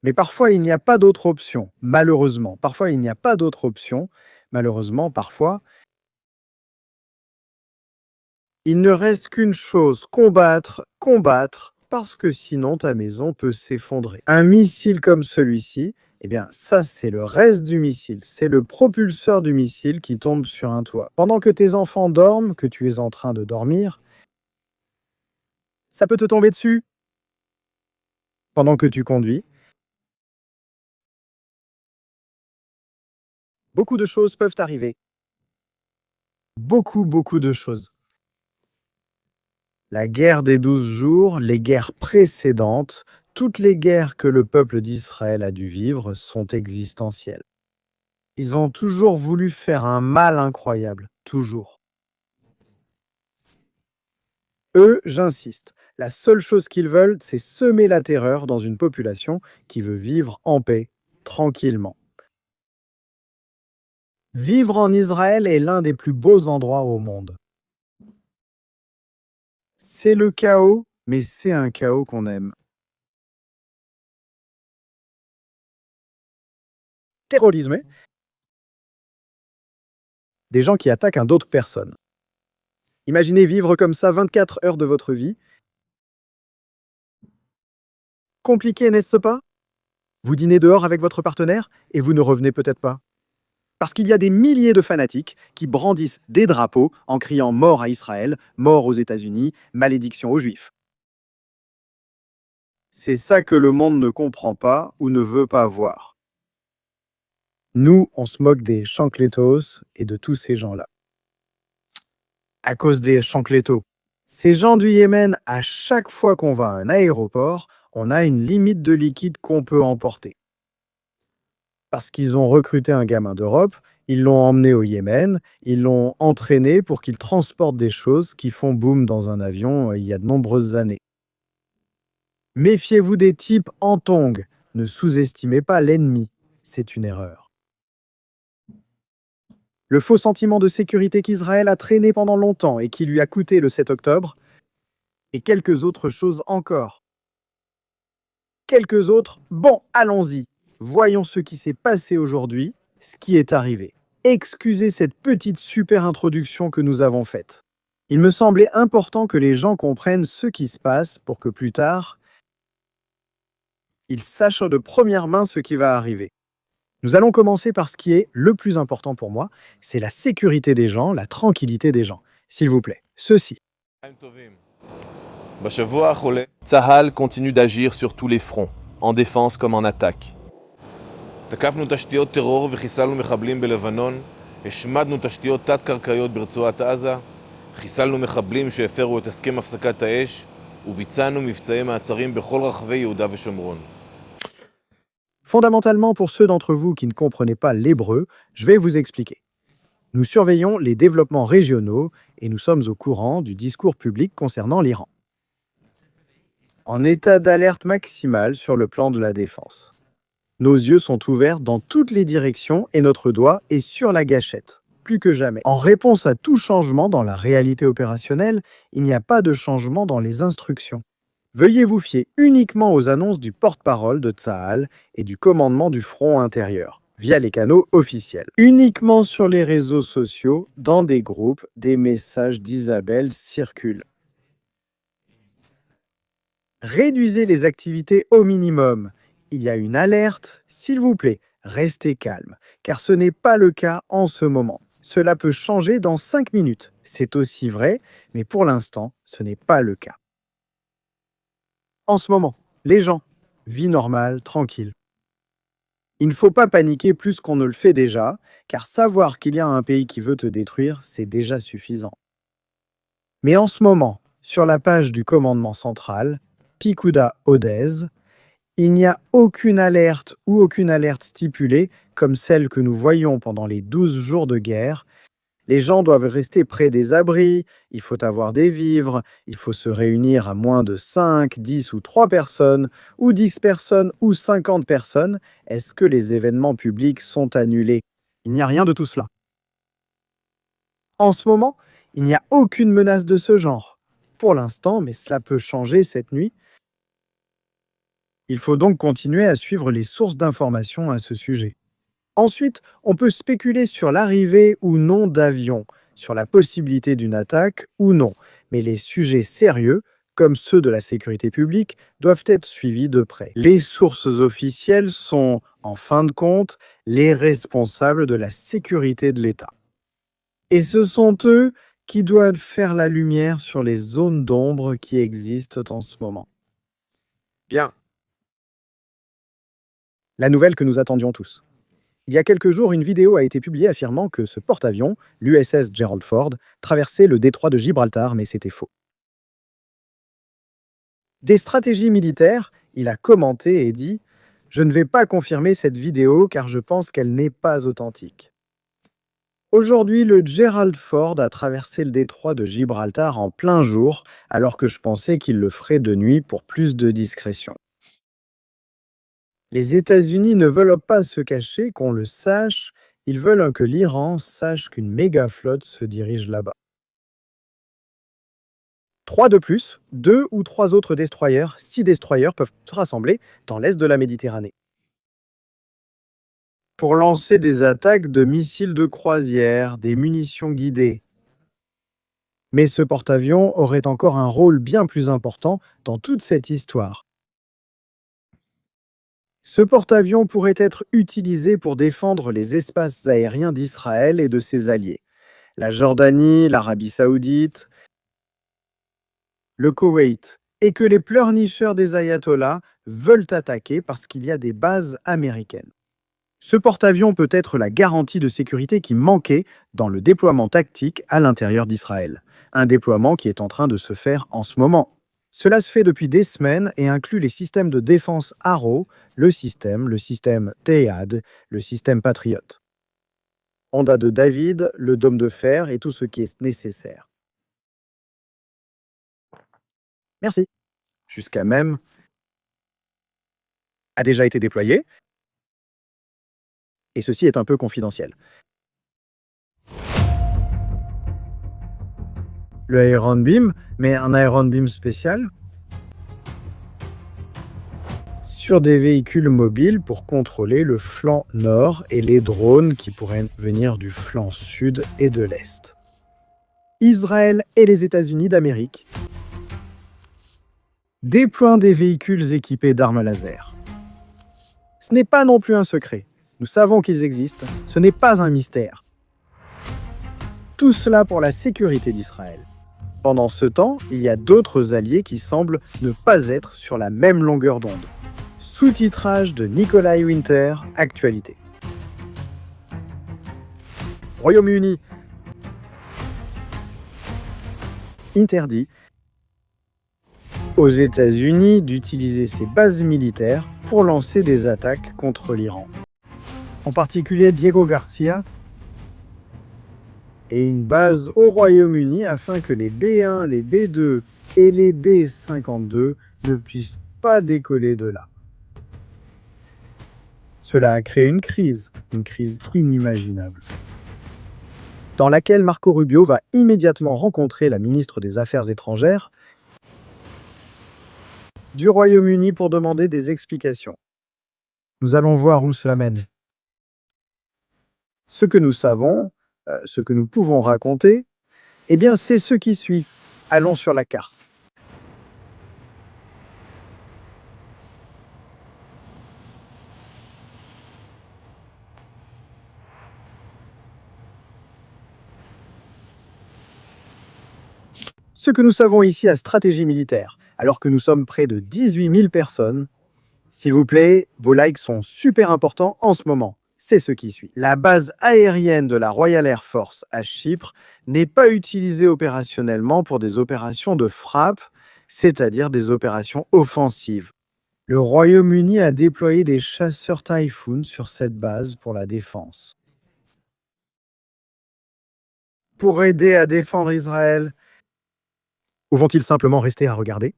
Mais parfois, il n'y a pas d'autre option, malheureusement. Parfois, il n'y a pas d'autre option, malheureusement, parfois. Il ne reste qu'une chose, combattre, combattre, parce que sinon ta maison peut s'effondrer. Un missile comme celui-ci, eh bien ça c'est le reste du missile, c'est le propulseur du missile qui tombe sur un toit. Pendant que tes enfants dorment, que tu es en train de dormir, ça peut te tomber dessus. Pendant que tu conduis, beaucoup de choses peuvent arriver. Beaucoup, beaucoup de choses. La guerre des 12 jours, les guerres précédentes, toutes les guerres que le peuple d'Israël a dû vivre sont existentielles. Ils ont toujours voulu faire un mal incroyable, toujours. Eux, j'insiste, la seule chose qu'ils veulent, c'est semer la terreur dans une population qui veut vivre en paix, tranquillement. Vivre en Israël est l'un des plus beaux endroits au monde. C'est le chaos, mais c'est un chaos qu'on aime. terrorisme, des gens qui attaquent d'autres personnes. Imaginez vivre comme ça 24 heures de votre vie. Compliqué, n'est-ce pas? Vous dînez dehors avec votre partenaire et vous ne revenez peut-être pas. Parce qu'il y a des milliers de fanatiques qui brandissent des drapeaux en criant mort à Israël, mort aux États-Unis, malédiction aux Juifs. C'est ça que le monde ne comprend pas ou ne veut pas voir. Nous, on se moque des chancletos et de tous ces gens-là. À cause des chancletos. Ces gens du Yémen, à chaque fois qu'on va à un aéroport, on a une limite de liquide qu'on peut emporter. Parce qu'ils ont recruté un gamin d'Europe, ils l'ont emmené au Yémen, ils l'ont entraîné pour qu'il transporte des choses qui font boum dans un avion il y a de nombreuses années. Méfiez-vous des types en tongs, ne sous-estimez pas l'ennemi, c'est une erreur. Le faux sentiment de sécurité qu'Israël a traîné pendant longtemps et qui lui a coûté le 7 octobre, et quelques autres choses encore. Quelques autres, bon, allons-y. Voyons ce qui s'est passé aujourd'hui, ce qui est arrivé. Excusez cette petite super introduction que nous avons faite. Il me semblait important que les gens comprennent ce qui se passe pour que plus tard, ils sachent de première main ce qui va arriver. Nous allons commencer par ce qui est le plus important pour moi, c'est la sécurité des gens, la tranquillité des gens. S'il vous plaît, ceci. Tsahal continue d'agir sur tous les fronts, en défense comme en attaque. תקפנו תשתיות טרור וחיסלנו מחבלים בלבנון, השמדנו תשתיות תת-קרקעיות ברצועת עזה, חיסלנו מחבלים שהפרו את הסכם הפסקת האש, וביצענו מבצעי מעצרים בכל רחבי יהודה ושומרון. Fondamentalement, pour ceux d'entre vous qui ne comprenaient pas l'hébreu, je vais vous expliquer. Nous surveillons les développements régionaux et nous sommes au courant du discours public concernant l'Iran. En état d'alerte maximale sur le plan de la défense. Nos yeux sont ouverts dans toutes les directions et notre doigt est sur la gâchette, plus que jamais. En réponse à tout changement dans la réalité opérationnelle, il n'y a pas de changement dans les instructions. Veuillez vous fier uniquement aux annonces du porte-parole de Tsahal et du commandement du front intérieur, via les canaux officiels. Uniquement sur les réseaux sociaux, dans des groupes, des messages d'Isabelle circulent. Réduisez les activités au minimum. Il y a une alerte, s'il vous plaît, restez calme, car ce n'est pas le cas en ce moment. Cela peut changer dans 5 minutes. C'est aussi vrai, mais pour l'instant, ce n'est pas le cas. En ce moment, les gens, vie normale, tranquille. Il ne faut pas paniquer plus qu'on ne le fait déjà, car savoir qu'il y a un pays qui veut te détruire, c'est déjà suffisant. Mais en ce moment, sur la page du commandement central, Pikuda Odez, il n'y a aucune alerte ou aucune alerte stipulée comme celle que nous voyons pendant les 12 jours de guerre. Les gens doivent rester près des abris, il faut avoir des vivres, il faut se réunir à moins de 5, 10 ou 3 personnes, ou 10 personnes ou 50 personnes. Est-ce que les événements publics sont annulés? Il n'y a rien de tout cela. En ce moment, il n'y a aucune menace de ce genre. Pour l'instant, mais cela peut changer cette nuit. Il faut donc continuer à suivre les sources d'informations à ce sujet. Ensuite, on peut spéculer sur l'arrivée ou non d'avions, sur la possibilité d'une attaque ou non, mais les sujets sérieux, comme ceux de la sécurité publique, doivent être suivis de près. Les sources officielles sont, en fin de compte, les responsables de la sécurité de l'État. Et ce sont eux qui doivent faire la lumière sur les zones d'ombre qui existent en ce moment. Bien. La nouvelle que nous attendions tous. Il y a quelques jours, une vidéo a été publiée affirmant que ce porte-avions, l'USS Gerald Ford, traversait le détroit de Gibraltar, mais c'était faux. Des stratégies militaires, il a commenté et dit « Je ne vais pas confirmer cette vidéo car je pense qu'elle n'est pas authentique. » Aujourd'hui, le Gerald Ford a traversé le détroit de Gibraltar en plein jour, alors que je pensais qu'il le ferait de nuit pour plus de discrétion. Les États-Unis ne veulent pas se cacher, qu'on le sache, ils veulent que l'Iran sache qu'une méga flotte se dirige là-bas. 3 de plus, 2 ou 3 autres destroyers, 6 destroyers peuvent se rassembler dans l'est de la Méditerranée. pour lancer des attaques de missiles de croisière, des munitions guidées. Mais ce porte-avions aurait encore un rôle bien plus important dans toute cette histoire. Ce porte-avions pourrait être utilisé pour défendre les espaces aériens d'Israël et de ses alliés. La Jordanie, l'Arabie Saoudite, le Koweït, et que les pleurnicheurs des ayatollahs veulent attaquer parce qu'il y a des bases américaines. Ce porte-avions peut être la garantie de sécurité qui manquait dans le déploiement tactique à l'intérieur d'Israël. Un déploiement qui est en train de se faire en ce moment. Cela se fait depuis des semaines et inclut les systèmes de défense Arrow, le système Théad, le système Patriot. Onda de David, le dôme de fer et tout ce qui est nécessaire. Merci. Jusqu'à même a déjà été déployé. Et ceci est un peu confidentiel. Le Iron Beam, mais un Iron Beam spécial sur des véhicules mobiles pour contrôler le flanc nord et les drones qui pourraient venir du flanc sud et de l'est. Israël et les États-Unis d'Amérique déploient des véhicules équipés d'armes laser. Ce n'est pas non plus un secret. Nous savons qu'ils existent. Ce n'est pas un mystère. Tout cela pour la sécurité d'Israël. Pendant ce temps, il y a d'autres alliés qui semblent ne pas être sur la même longueur d'onde. Sous-titrage de Nikolai Winter, Actualité. Royaume-Uni. Interdit aux États-Unis d'utiliser ses bases militaires pour lancer des attaques contre l'Iran. En particulier Diego Garcia et une base au Royaume-Uni afin que les B1, les B2 et les B-52 ne puissent pas décoller de là. Cela a créé une crise inimaginable, dans laquelle Marco Rubio va immédiatement rencontrer la ministre des Affaires étrangères du Royaume-Uni pour demander des explications. Nous allons voir où cela mène. Ce que nous savons, ce que nous pouvons raconter, eh bien c'est ce qui suit. Allons sur la carte. Ce que nous savons ici à Stratégie Militaire, alors que nous sommes près de 18 000 personnes, s'il vous plaît, vos likes sont super importants en ce moment. C'est ce qui suit. La base aérienne de la Royal Air Force à Chypre n'est pas utilisée opérationnellement pour des opérations de frappe, c'est-à-dire des opérations offensives. Le Royaume-Uni a déployé des chasseurs Typhoon sur cette base pour la défense. Pour aider à défendre Israël, ou vont-ils simplement rester à regarder?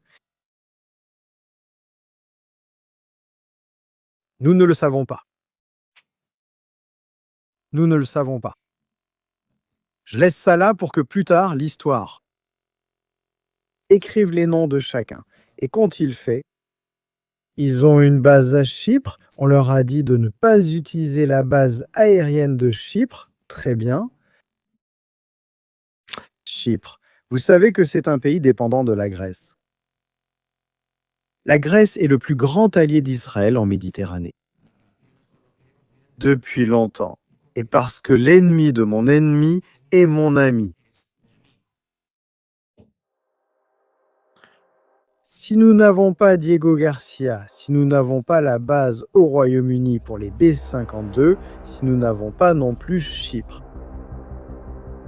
Nous ne le savons pas. Nous ne le savons pas. Je laisse ça là pour que plus tard, l'histoire écrive les noms de chacun. Et qu'ont-ils fait? Ils ont une base à Chypre. On leur a dit de ne pas utiliser la base aérienne de Chypre. Très bien. Chypre. Vous savez que c'est un pays dépendant de la Grèce. La Grèce est le plus grand allié d'Israël en Méditerranée. Depuis longtemps. Et parce que l'ennemi de mon ennemi est mon ami. Si nous n'avons pas Diego Garcia, si nous n'avons pas la base au Royaume-Uni pour les B-52, si nous n'avons pas non plus Chypre,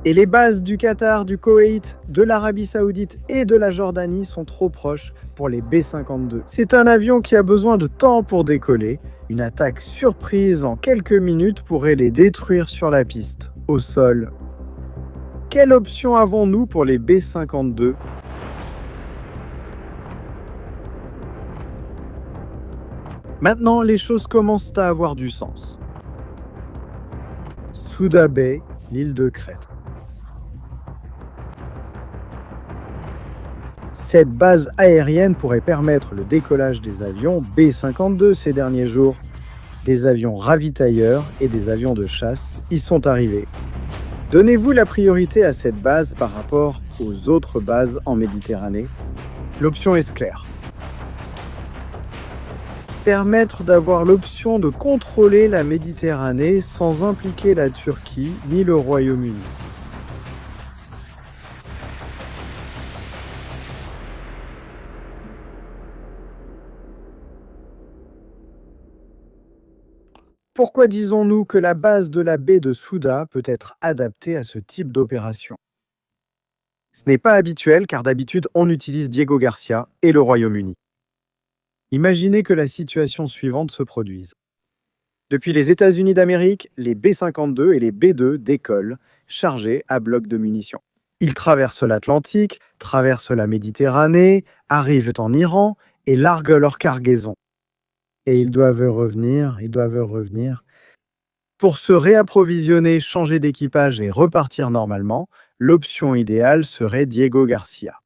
et les bases du Qatar, du Koweït, de l'Arabie Saoudite et de la Jordanie sont trop proches pour les B-52. C'est un avion qui a besoin de temps pour décoller. Une attaque surprise en quelques minutes pourrait les détruire sur la piste, au sol. Quelle option avons-nous pour les B-52 ? Maintenant, les choses commencent à avoir du sens. Souda Bay, l'île de Crète. Cette base aérienne pourrait permettre le décollage des avions B-52 ces derniers jours. Des avions ravitailleurs et des avions de chasse y sont arrivés. Donnez-vous la priorité à cette base par rapport aux autres bases en Méditerranée? L'option est claire. Permettre d'avoir l'option de contrôler la Méditerranée sans impliquer la Turquie ni le Royaume-Uni. Pourquoi disons-nous que la base de la baie de Souda peut être adaptée à ce type d'opération? Ce n'est pas habituel car d'habitude on utilise Diego Garcia et le Royaume-Uni. Imaginez que la situation suivante se produise. Depuis les États-Unis d'Amérique, les B-52 et les B-2 décollent, chargés à bloc de munitions. Ils traversent l'Atlantique, traversent la Méditerranée, arrivent en Iran et larguent leur cargaison. Et ils doivent revenir. Pour se réapprovisionner, changer d'équipage et repartir normalement, l'option idéale serait Diego Garcia.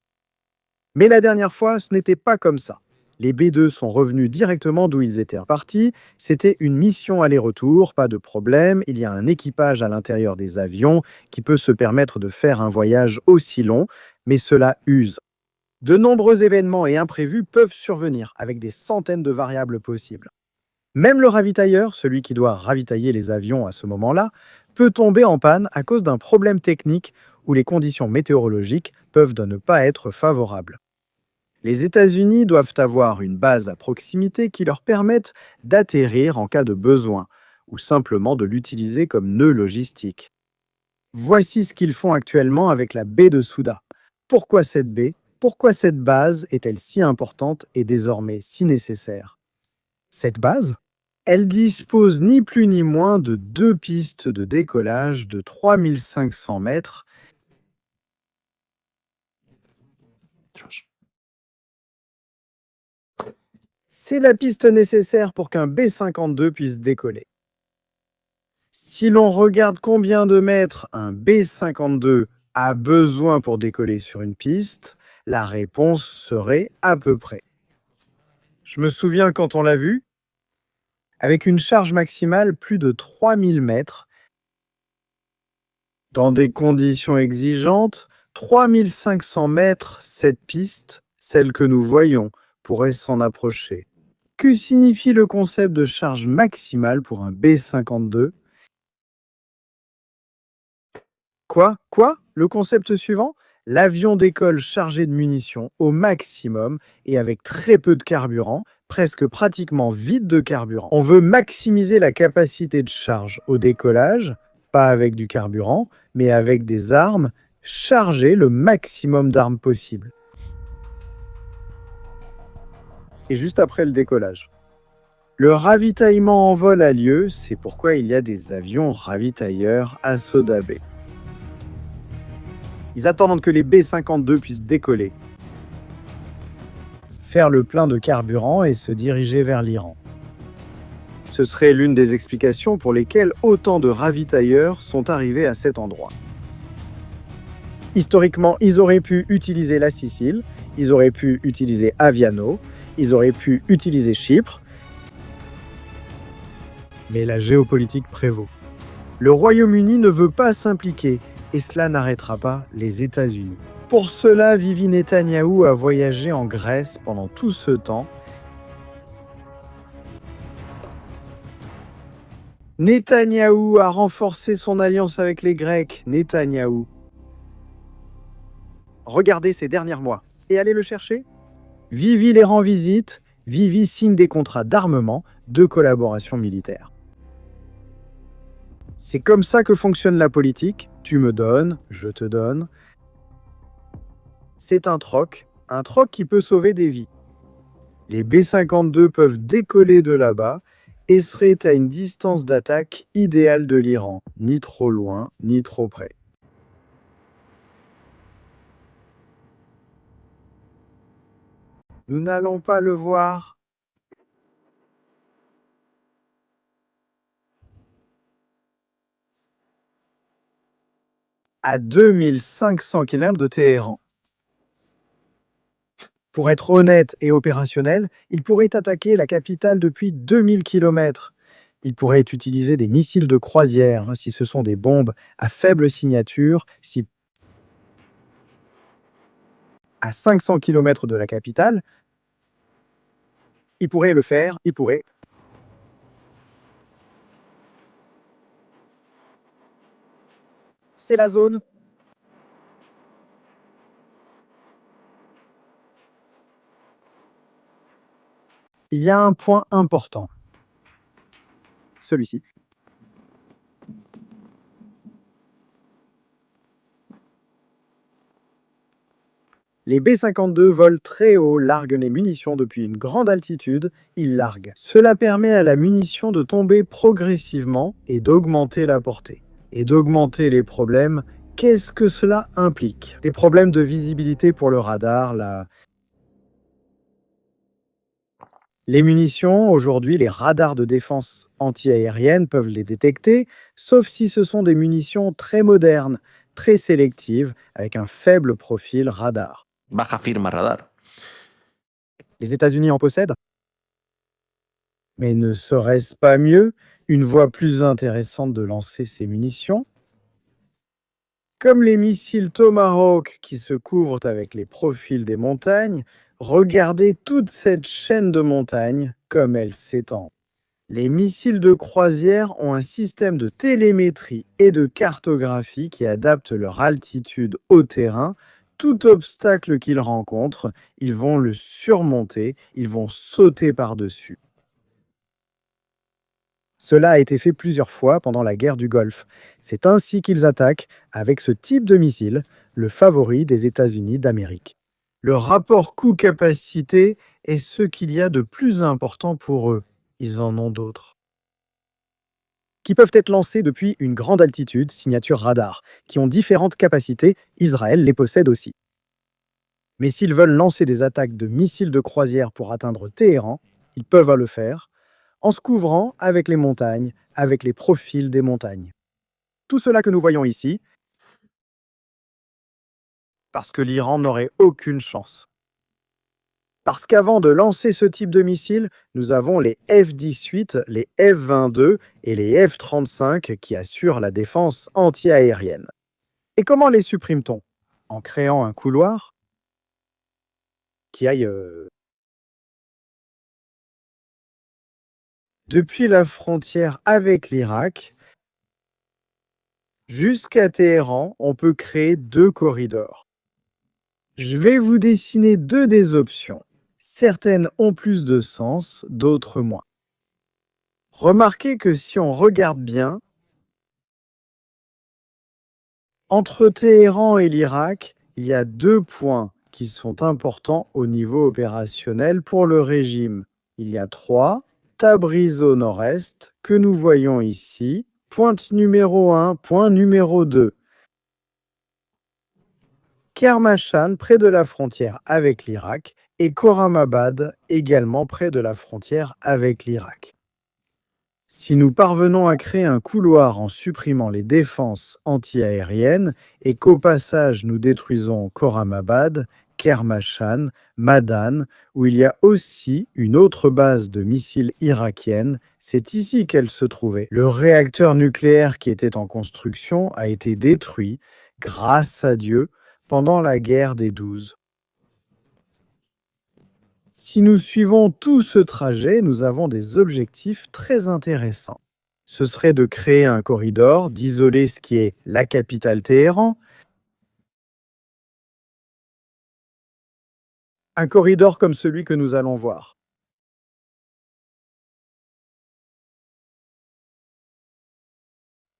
Mais la dernière fois, ce n'était pas comme ça. Les B2 sont revenus directement d'où ils étaient repartis. C'était une mission aller-retour, pas de problème. Il y a un équipage à l'intérieur des avions qui peut se permettre de faire un voyage aussi long, mais cela use. De nombreux événements et imprévus peuvent survenir, avec des centaines de variables possibles. Même le ravitailleur, celui qui doit ravitailler les avions à ce moment-là, peut tomber en panne à cause d'un problème technique où les conditions météorologiques peuvent ne pas être favorables. Les États-Unis doivent avoir une base à proximité qui leur permette d'atterrir en cas de besoin, ou simplement de l'utiliser comme nœud logistique. Voici ce qu'ils font actuellement avec la baie de Souda. Pourquoi cette baie? Pourquoi cette base est-elle si importante et désormais si nécessaire? Cette base? Elle dispose ni plus ni moins de 2 pistes de décollage de 3500 mètres. C'est la piste nécessaire pour qu'un B-52 puisse décoller. Si l'on regarde combien de mètres un B-52 a besoin pour décoller sur une piste, la réponse serait à peu près. Je me souviens quand on l'a vu, avec une charge maximale plus de 3000 mètres, dans des conditions exigeantes, 3500 mètres, cette piste, celle que nous voyons, pourrait s'en approcher. Que signifie le concept de charge maximale pour un B-52? Quoi? Le concept suivant? L'avion décolle chargé de munitions au maximum et avec très peu de carburant, presque pratiquement vide de carburant. On veut maximiser la capacité de charge au décollage, pas avec du carburant, mais avec des armes, charger le maximum d'armes possible. Et juste après le décollage. Le ravitaillement en vol a lieu, c'est pourquoi il y a des avions ravitailleurs à Souda Bay. Ils attendent que les B-52 puissent décoller, faire le plein de carburant et se diriger vers l'Iran. Ce serait l'une des explications pour lesquelles autant de ravitailleurs sont arrivés à cet endroit. Historiquement, ils auraient pu utiliser la Sicile, ils auraient pu utiliser Aviano, ils auraient pu utiliser Chypre, mais la géopolitique prévaut. Le Royaume-Uni ne veut pas s'impliquer et cela n'arrêtera pas les États-Unis. Pour cela, Bibi Netanyahou a voyagé en Grèce pendant tout ce temps. Netanyahou a renforcé son alliance avec les Grecs. Netanyahou. Regardez ces derniers mois et allez le chercher. Bibi les rend visite, Bibi signe des contrats d'armement, de collaboration militaire. C'est comme ça que fonctionne la politique. Tu me donnes, je te donne. C'est un troc qui peut sauver des vies. Les B-52 peuvent décoller de là-bas et seraient à une distance d'attaque idéale de l'Iran, ni trop loin, ni trop près. Nous n'allons pas le voir. À 2500 km de Téhéran. Pour être honnête et opérationnel, il pourrait attaquer la capitale depuis 2000 km. Il pourrait utiliser des missiles de croisière, si ce sont des bombes à faible signature, si à 500 km de la capitale, il pourrait le faire, il pourrait. C'est la zone. Il y a un point important. Celui-ci. Les B-52 volent très haut, larguent les munitions depuis une grande altitude, ils larguent. Cela permet à la munition de tomber progressivement et d'augmenter la portée. Et d'augmenter les problèmes, qu'est-ce que cela implique? Des problèmes de visibilité pour le radar, Les munitions, aujourd'hui, les radars de défense antiaérienne peuvent les détecter, sauf si ce sont des munitions très modernes, très sélectives, avec un faible profil radar. Baja firma radar. Les États-Unis en possèdent? Mais ne serait-ce pas mieux une voie plus intéressante de lancer ces munitions? Comme les missiles Tomahawk qui se couvrent avec les profils des montagnes, regardez toute cette chaîne de montagnes comme elle s'étend. Les missiles de croisière ont un système de télémétrie et de cartographie qui adapte leur altitude au terrain. Tout obstacle qu'ils rencontrent, ils vont le surmonter, ils vont sauter par-dessus. Cela a été fait plusieurs fois pendant la guerre du Golfe. C'est ainsi qu'ils attaquent avec ce type de missile, le favori des États-Unis d'Amérique. Le rapport coût-capacité est ce qu'il y a de plus important pour eux. Ils en ont d'autres. Qui peuvent être lancés depuis une grande altitude, signature radar, qui ont différentes capacités, Israël les possède aussi. Mais s'ils veulent lancer des attaques de missiles de croisière pour atteindre Téhéran, ils peuvent le faire, en se couvrant avec les montagnes, avec les profils des montagnes. Tout cela que nous voyons ici, parce que l'Iran n'aurait aucune chance. Parce qu'avant de lancer ce type de missile, nous avons les F-18, les F-22 et les F-35 qui assurent la défense anti-aérienne. Et comment les supprime-t-on? En créant un couloir qui aille depuis la frontière avec l'Irak jusqu'à Téhéran, on peut créer 2 corridors. Je vais vous dessiner 2 des options. Certaines ont plus de sens, d'autres moins. Remarquez que si on regarde bien, entre Téhéran et l'Irak, il y a 2 points qui sont importants au niveau opérationnel pour le régime. Il y a 3, Tabriz au nord-est, que nous voyons ici, pointe numéro 1, point numéro 2. Kermashan, près de la frontière avec l'Irak, et Khorramabad, également près de la frontière avec l'Irak. Si nous parvenons à créer un couloir en supprimant les défenses anti-aériennes et qu'au passage nous détruisons Khorramabad, Kermashan, Madan, où il y a aussi une autre base de missiles irakienne, c'est ici qu'elle se trouvait. Le réacteur nucléaire qui était en construction a été détruit, grâce à Dieu, pendant la guerre des 12. Si nous suivons tout ce trajet, nous avons des objectifs très intéressants. Ce serait de créer un corridor, d'isoler ce qui est la capitale Téhéran, un corridor comme celui que nous allons voir.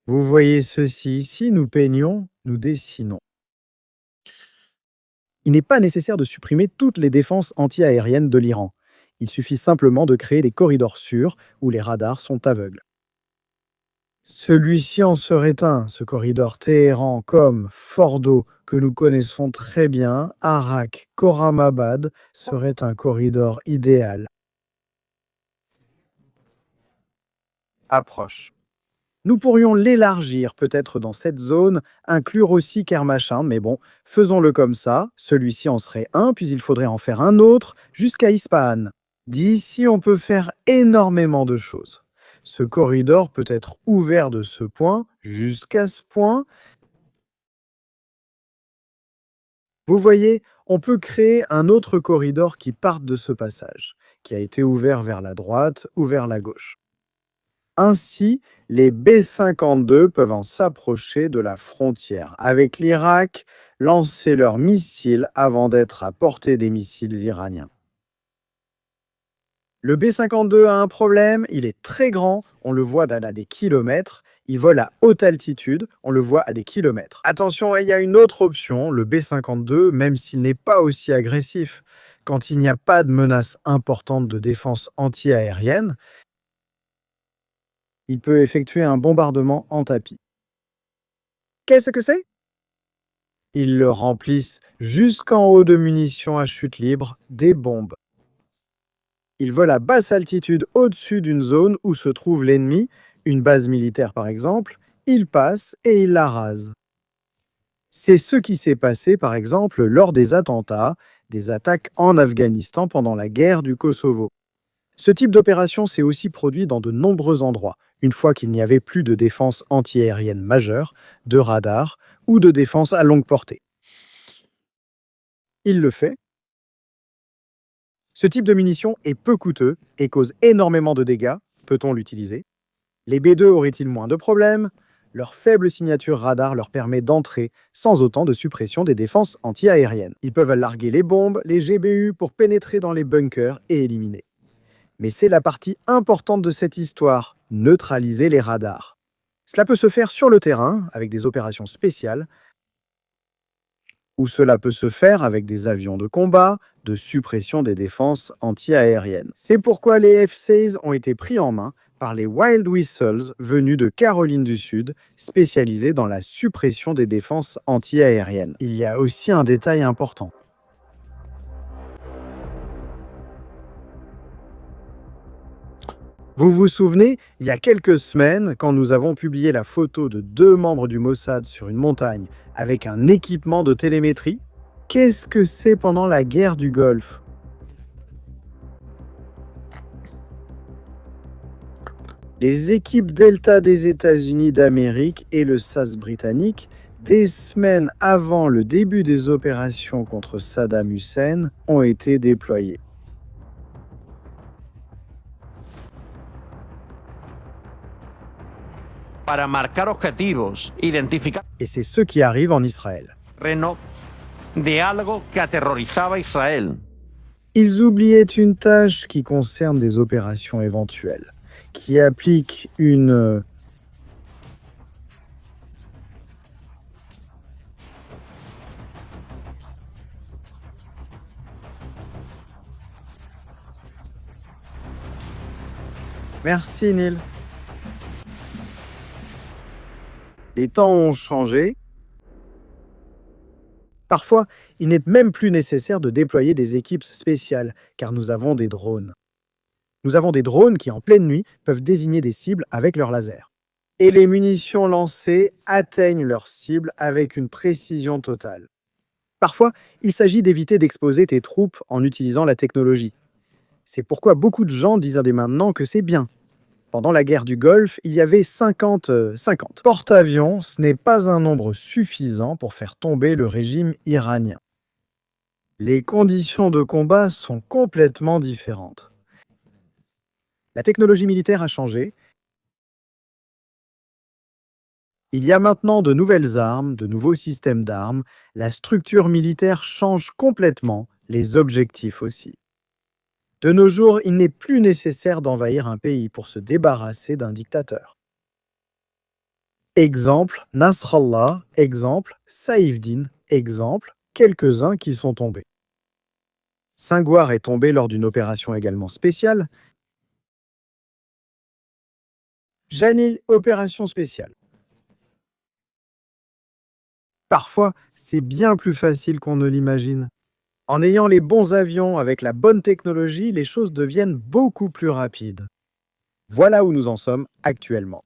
Vous voyez ceci ici, nous peignons, nous dessinons. Il n'est pas nécessaire de supprimer toutes les défenses anti-aériennes de l'Iran. Il suffit simplement de créer des corridors sûrs où les radars sont aveugles. Celui-ci en serait un, ce corridor Téhéran comme Fordo, que nous connaissons très bien, Arak, Khorramabad, serait un corridor idéal. Approche. Nous pourrions l'élargir peut-être dans cette zone, inclure aussi Kermashan, mais bon, faisons-le comme ça. Celui-ci en serait un, puis il faudrait en faire un autre, jusqu'à Ispahan. D'ici, on peut faire énormément de choses. Ce corridor peut être ouvert de ce point jusqu'à ce point. Vous voyez, on peut créer un autre corridor qui parte de ce passage, qui a été ouvert vers la droite ou vers la gauche. Ainsi, les B-52 peuvent en s'approcher de la frontière avec l'Irak, lancer leurs missiles avant d'être à portée des missiles iraniens. Le B-52 a un problème, il est très grand, on le voit à des kilomètres, il vole à haute altitude, on le voit à des kilomètres. Attention, il y a une autre option, le B-52, même s'il n'est pas aussi agressif, quand il n'y a pas de menace importante de défense anti-aérienne, il peut effectuer un bombardement en tapis. Qu'est-ce que c'est? Ils le remplissent jusqu'en haut de munitions à chute libre, des bombes. Ils volent à basse altitude au-dessus d'une zone où se trouve l'ennemi, une base militaire par exemple, ils passent et ils la rasent. C'est ce qui s'est passé par exemple lors des attentats, des attaques en Afghanistan pendant la guerre du Kosovo. Ce type d'opération s'est aussi produit dans de nombreux endroits, une fois qu'il n'y avait plus de défense antiaérienne majeure, de radar ou de défense à longue portée. Il le fait. Ce type de munition est peu coûteux et cause énormément de dégâts. Peut-on l'utiliser? Les B2 auraient-ils moins de problèmes? Leur faible signature radar leur permet d'entrer sans autant de suppression des défenses anti-aériennes. Ils peuvent larguer les bombes, les GBU pour pénétrer dans les bunkers et éliminer. Mais c'est la partie importante de cette histoire, neutraliser les radars. Cela peut se faire sur le terrain, avec des opérations spéciales, ou cela peut se faire avec des avions de combat, de suppression des défenses anti-aériennes. C'est pourquoi les F-16 ont été pris en main par les Wild Whistles venus de Caroline du Sud, spécialisés dans la suppression des défenses anti-aériennes. Il y a aussi un détail important. Vous vous souvenez, il y a quelques semaines, quand nous avons publié la photo de 2 membres du Mossad sur une montagne avec un équipement de télémétrie? Qu'est-ce que c'est pendant la guerre du Golfe? Les équipes Delta des États-Unis d'Amérique et le SAS britannique, des semaines avant le début des opérations contre Saddam Hussein, ont été déployées. Para marcar objetivos, identificar Et c'est ce qui arrive en Israël. terreno de algo que aterrorizaba a Israel. Ils oubliaient une tâche qui concerne des opérations éventuelles, qui applique une Merci Neil. Les temps ont changé. Parfois, il n'est même plus nécessaire de déployer des équipes spéciales, car nous avons des drones. Nous avons des drones qui, en pleine nuit, peuvent désigner des cibles avec leurs lasers. Et les munitions lancées atteignent leurs cibles avec une précision totale. Parfois, il s'agit d'éviter d'exposer tes troupes en utilisant la technologie. C'est pourquoi beaucoup de gens disent dès maintenant que c'est bien. Pendant la guerre du Golfe, il y avait 50 porte-avions. Ce n'est pas un nombre suffisant pour faire tomber le régime iranien. Les conditions de combat sont complètement différentes. La technologie militaire a changé. Il y a maintenant de nouvelles armes, de nouveaux systèmes d'armes. La structure militaire change complètement, les objectifs aussi. De nos jours, il n'est plus nécessaire d'envahir un pays pour se débarrasser d'un dictateur. Exemple, Nasrallah, exemple, Saïfdin, exemple, quelques-uns qui sont tombés. Singoir est tombé lors d'une opération également spéciale. Janil, opération spéciale. Parfois, c'est bien plus facile qu'on ne l'imagine. En ayant les bons avions avec la bonne technologie, les choses deviennent beaucoup plus rapides. Voilà où nous en sommes actuellement.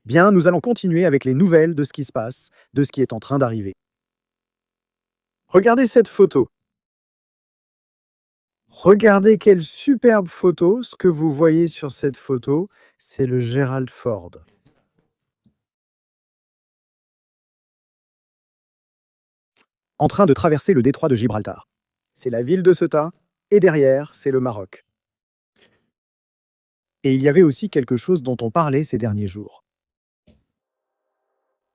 Bien, nous allons continuer avec les nouvelles de ce qui se passe, de ce qui est en train d'arriver. Regardez cette photo. Regardez quelle superbe photo. Ce que vous voyez sur cette photo, c'est le Gerald Ford. En train de traverser le détroit de Gibraltar. C'est la ville de Ceuta, et derrière, c'est le Maroc. Et il y avait aussi quelque chose dont on parlait ces derniers jours.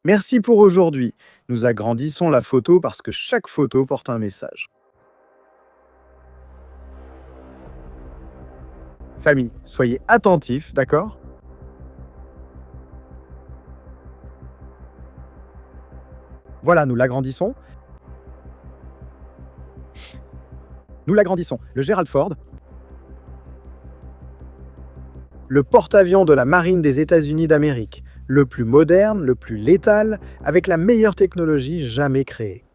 Merci pour aujourd'hui. Nous agrandissons la photo parce que chaque photo porte un message. Famille, soyez attentifs, d'accord? Voilà, nous l'agrandissons. Nous l'agrandissons. Le Gerald Ford, le porte-avions de la marine des États-Unis d'Amérique, le plus moderne, le plus létal, avec la meilleure technologie jamais créée.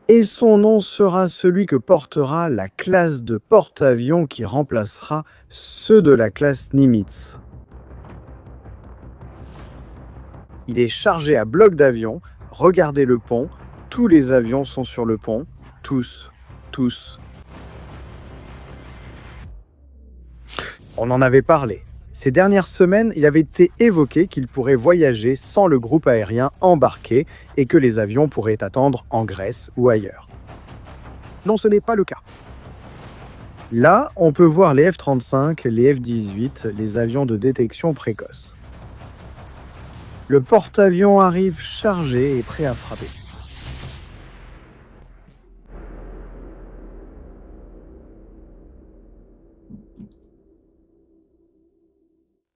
Et son nom sera celui que portera la classe de porte-avions qui remplacera ceux de la classe Nimitz. Il est chargé à bloc d'avions. Regardez le pont. Tous les avions sont sur le pont. Tous. On en avait parlé. Ces dernières semaines, il avait été évoqué qu'il pourrait voyager sans le groupe aérien embarqué et que les avions pourraient attendre en Grèce ou ailleurs. Non, ce n'est pas le cas. Là, on peut voir les F-35, les F-18, les avions de détection précoce. Le porte-avions arrive chargé et prêt à frapper.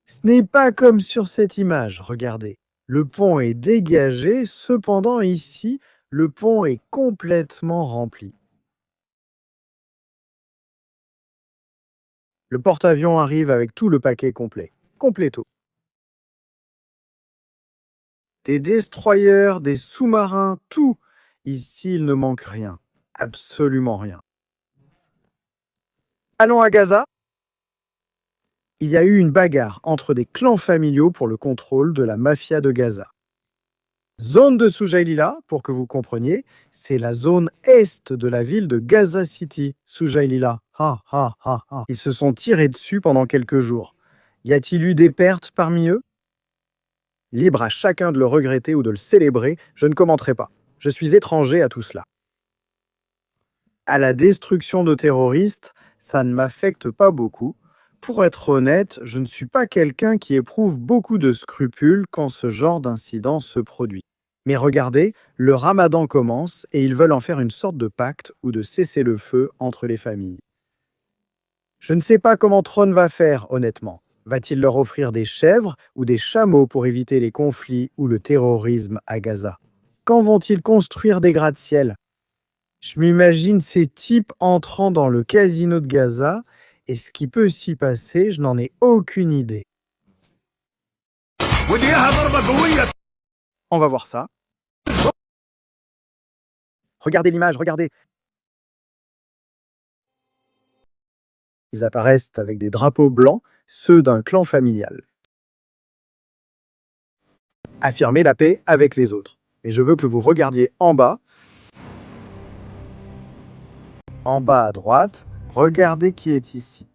Ce n'est pas comme sur cette image, regardez. Le pont est dégagé, cependant ici, le pont est complètement rempli. Le porte-avions arrive avec tout le paquet complet. Completo. Des destroyers, des sous-marins, tout. Ici, il ne manque rien. Absolument rien. Allons à Gaza. Il y a eu une bagarre entre des clans familiaux pour le contrôle de la mafia de Gaza. Zone de Soujaïlila, pour que vous compreniez, c'est la zone est de la ville de Gaza City, Soujaïlila. Ils se sont tirés dessus pendant quelques jours. Y a-t-il eu des pertes parmi eux? Libre à chacun de le regretter ou de le célébrer, je ne commenterai pas. Je suis étranger à tout cela. À la destruction de terroristes, ça ne m'affecte pas beaucoup. Pour être honnête, je ne suis pas quelqu'un qui éprouve beaucoup de scrupules quand ce genre d'incident se produit. Mais regardez, le ramadan commence et ils veulent en faire une sorte de pacte ou de cessez-le-feu entre les familles. Je ne sais pas comment Trump va faire, honnêtement. Va-t-il leur offrir des chèvres ou des chameaux pour éviter les conflits ou le terrorisme à Gaza? Quand vont-ils construire des gratte-ciel? Je m'imagine ces types entrant dans le casino de Gaza. Et ce qui peut s'y passer, je n'en ai aucune idée. On va voir ça. Regardez l'image, regardez. Ils apparaissent avec des drapeaux blancs, ceux d'un clan familial. Affirmer la paix avec les autres. Et je veux que vous regardiez en bas. En bas à droite. Regardez qui est ici.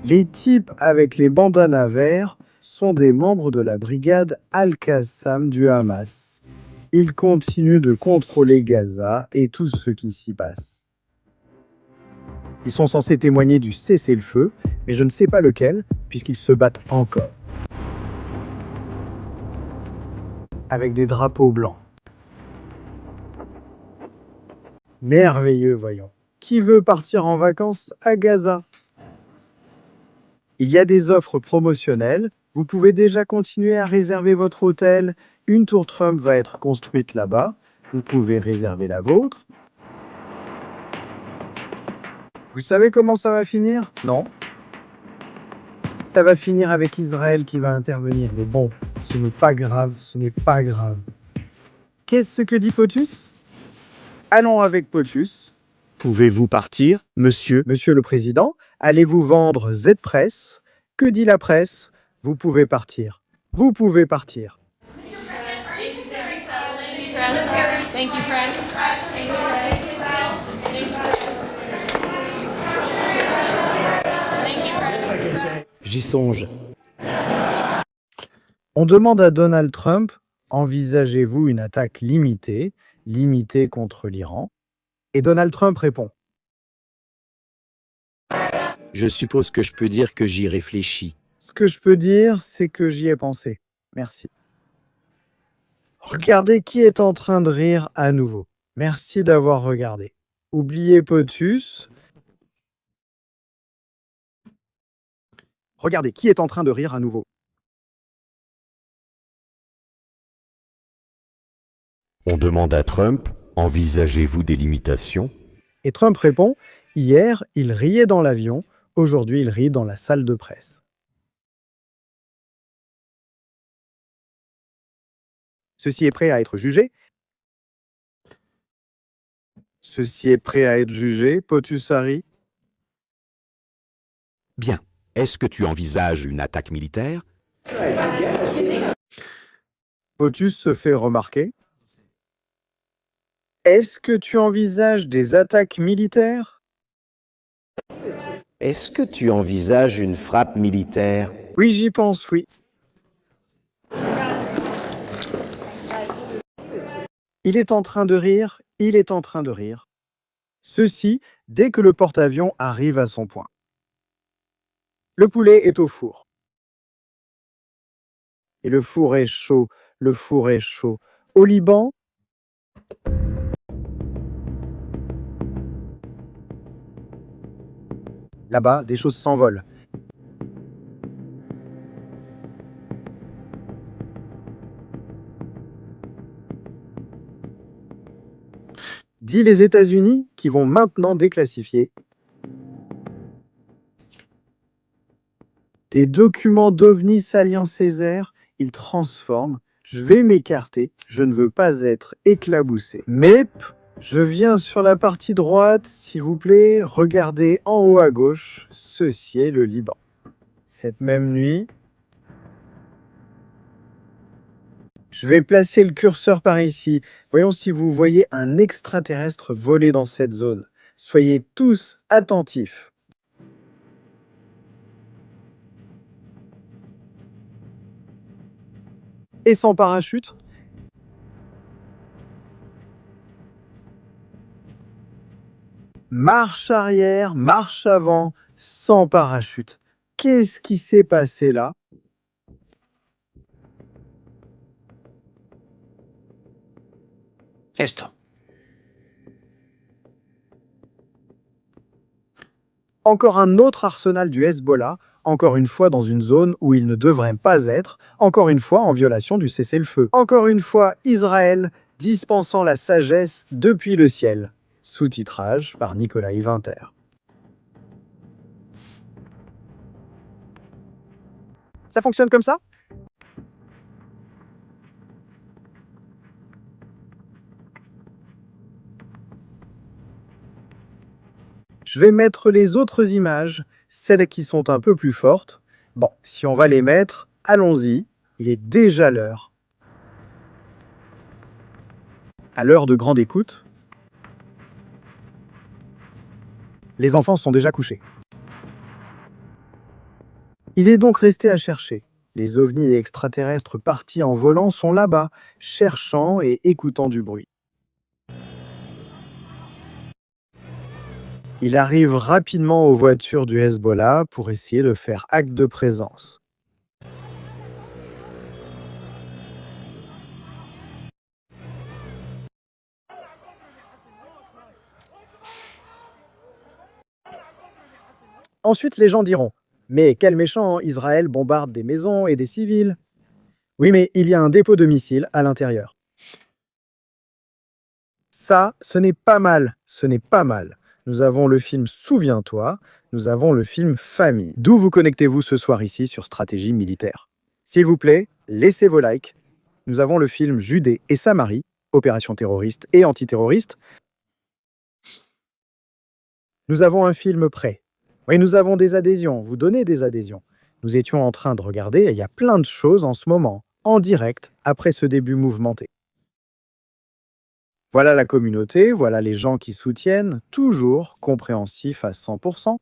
Les types avec les bandanas verts sont des membres de la brigade Al-Qassam du Hamas. Ils continuent de contrôler Gaza et tout ce qui s'y passe. Ils sont censés témoigner du cessez-le-feu, mais je ne sais pas lequel, puisqu'ils se battent encore. Avec des drapeaux blancs. Merveilleux, voyons. Qui veut partir en vacances à Gaza? Il y a des offres promotionnelles. Vous pouvez déjà continuer à réserver votre hôtel. Une tour Trump va être construite là-bas. Vous pouvez réserver la vôtre. Vous savez comment ça va finir? Non. Ça va finir avec Israël qui va intervenir. Mais bon, ce n'est pas grave, ce n'est pas grave. Qu'est-ce que dit POTUS? Allons avec POTUS. Pouvez-vous partir, monsieur? Monsieur le Président, allez-vous vendre Z-Press? Que dit la presse? Vous pouvez partir. Vous pouvez partir. Thank you, press. J'y songe. On demande à Donald Trump, envisagez-vous une attaque limitée contre l'Iran? Et Donald Trump répond, Je suppose que je peux dire que j'y réfléchis. ce que je peux dire, c'est que j'y ai pensé. Merci. Regardez qui est en train de rire à nouveau. Merci d'avoir regardé. Oubliez POTUS. Regardez qui est en train de rire à nouveau. On demande à Trump, envisagez-vous des limitations? Et Trump répond, hier, il riait dans l'avion, aujourd'hui, il rit dans la salle de presse. Ceci est prêt à être jugé. Ceci est prêt à être jugé, POTUS Harry. Bien. Est-ce que tu envisages une attaque militaire? POTUS se fait remarquer. Est-ce que tu envisages des attaques militaires? Est-ce que tu envisages une frappe militaire? Oui, j'y pense, oui. Il est en train de rire, il est en train de rire. Ceci, dès que le porte-avions arrive à son point. Le poulet est au four. Et le four est chaud, le four est chaud. Au Liban, là-bas, des choses s'envolent. Dit les États-Unis qui vont maintenant déclassifier des documents d'OVNI s'alliant Césaire. Ils transforment. Je vais m'écarter. Je ne veux pas être éclaboussé. Mais je viens sur la partie droite, s'il vous plaît. Regardez en haut à gauche. Ceci est le Liban. Cette même nuit, je vais placer le curseur par ici. Voyons si vous voyez un extraterrestre voler dans cette zone. Soyez tous attentifs. Et sans parachute? Marche arrière, marche avant, sans parachute. Qu'est-ce qui s'est passé là? Esto. Encore un autre arsenal du Hezbollah, encore une fois dans une zone où il ne devrait pas être, encore une fois en violation du cessez-le-feu. Encore une fois, Israël dispensant la sagesse depuis le ciel. Sous-titrage par Nicolas Vinter. Ça fonctionne comme ça? Je vais mettre les autres images, celles qui sont un peu plus fortes. Bon, si on va les mettre, allons-y. Il est déjà l'heure. À l'heure de grande écoute, les enfants sont déjà couchés. Il est donc resté à chercher. Les ovnis extraterrestres partis en volant sont là-bas, cherchant et écoutant du bruit. Il arrive rapidement aux voitures du Hezbollah pour essayer de faire acte de présence. Ensuite, les gens diront « Mais quel méchant, Israël bombarde des maisons et des civils !» Oui, mais il y a un dépôt de missiles à l'intérieur. Ça, ce n'est pas mal, ce n'est pas mal. Nous avons le film Souviens-toi, nous avons le film Famille. D'où vous connectez-vous ce soir ici sur Stratégie militaire? S'il vous plaît, laissez vos likes. Nous avons le film Judée et Samarie, opération terroriste et antiterroriste. Nous avons un film prêt. Oui, nous avons des adhésions, vous donnez des adhésions. Nous étions en train de regarder et il y a plein de choses en ce moment, en direct, après ce début mouvementé. Voilà la communauté, voilà les gens qui soutiennent, toujours compréhensifs à 100%.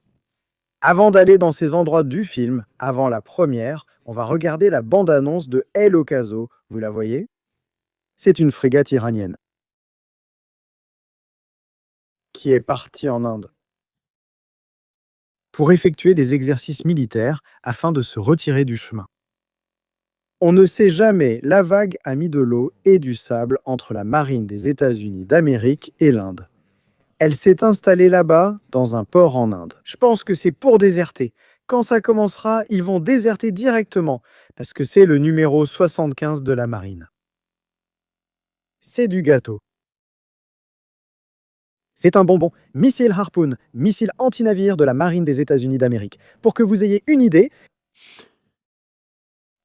Avant d'aller dans ces endroits du film, avant la première, on va regarder la bande-annonce de El Ocaso. Vous la voyez? C'est une frégate iranienne qui est partie en Inde pour effectuer des exercices militaires afin de se retirer du chemin. On ne sait jamais, la vague a mis de l'eau et du sable entre la marine des États-Unis d'Amérique et l'Inde. Elle s'est installée là-bas, dans un port en Inde. Je pense que c'est pour déserter. Quand ça commencera, ils vont déserter directement, parce que c'est le numéro 75 de la marine. C'est du gâteau. C'est un bonbon, missile Harpoon, missile anti-navire de la marine des États-Unis d'Amérique. Pour que vous ayez une idée,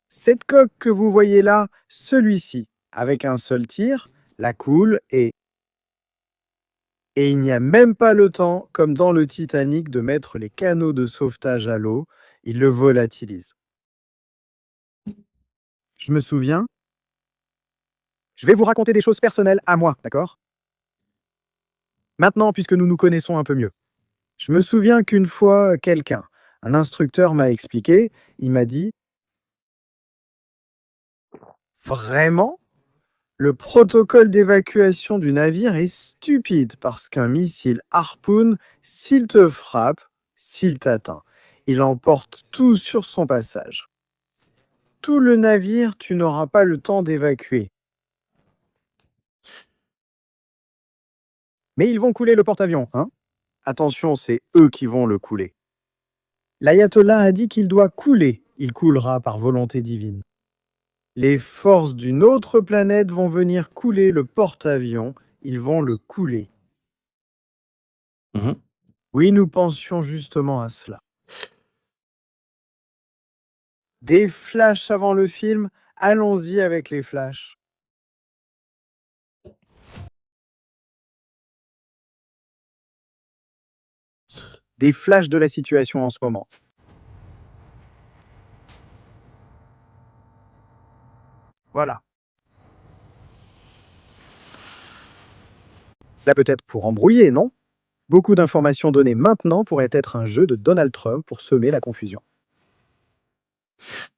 cette coque que vous voyez là, celui-ci, avec un seul tir, la coule et il n'y a même pas le temps, comme dans le Titanic, de mettre les canaux de sauvetage à l'eau, il le volatilise. Je me souviens, je vais vous raconter des choses personnelles à moi, d'accord? Maintenant, puisque nous nous connaissons un peu mieux. Je me souviens qu'une fois, un instructeur m'a expliqué, il m'a dit « Vraiment ? Le protocole d'évacuation du navire est stupide parce qu'un missile Harpoon, s'il te frappe, s'il t'atteint, il emporte tout sur son passage. Tout le navire, tu n'auras pas le temps d'évacuer. Mais ils vont couler le porte-avions, hein? Attention, c'est eux qui vont le couler. L'ayatollah a dit qu'il doit couler, il coulera par volonté divine. Les forces d'une autre planète vont venir couler le porte-avions, ils vont le couler. Oui, nous pensions justement à cela. Des flashs avant le film, allons-y avec les flashs. Des flashs de la situation en ce moment. Voilà. Ça peut être pour embrouiller, non? Beaucoup d'informations données maintenant pourraient être un jeu de Donald Trump pour semer la confusion.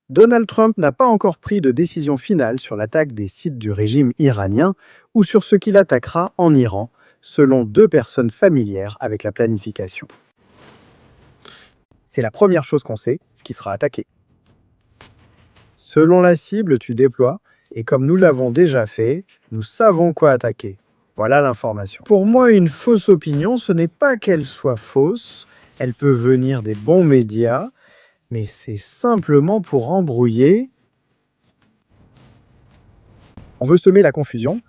Donald Trump n'a pas encore pris de décision finale sur l'attaque des sites du régime iranien ou sur ce qu'il attaquera en Iran, selon 2 personnes familières avec la planification. C'est la première chose qu'on sait, ce qui sera attaqué. Selon la cible, tu déploies, et comme nous l'avons déjà fait, nous savons quoi attaquer. Voilà l'information. Pour moi, une fausse opinion, ce n'est pas qu'elle soit fausse, elle peut venir des bons médias, mais c'est simplement pour embrouiller. On veut semer la confusion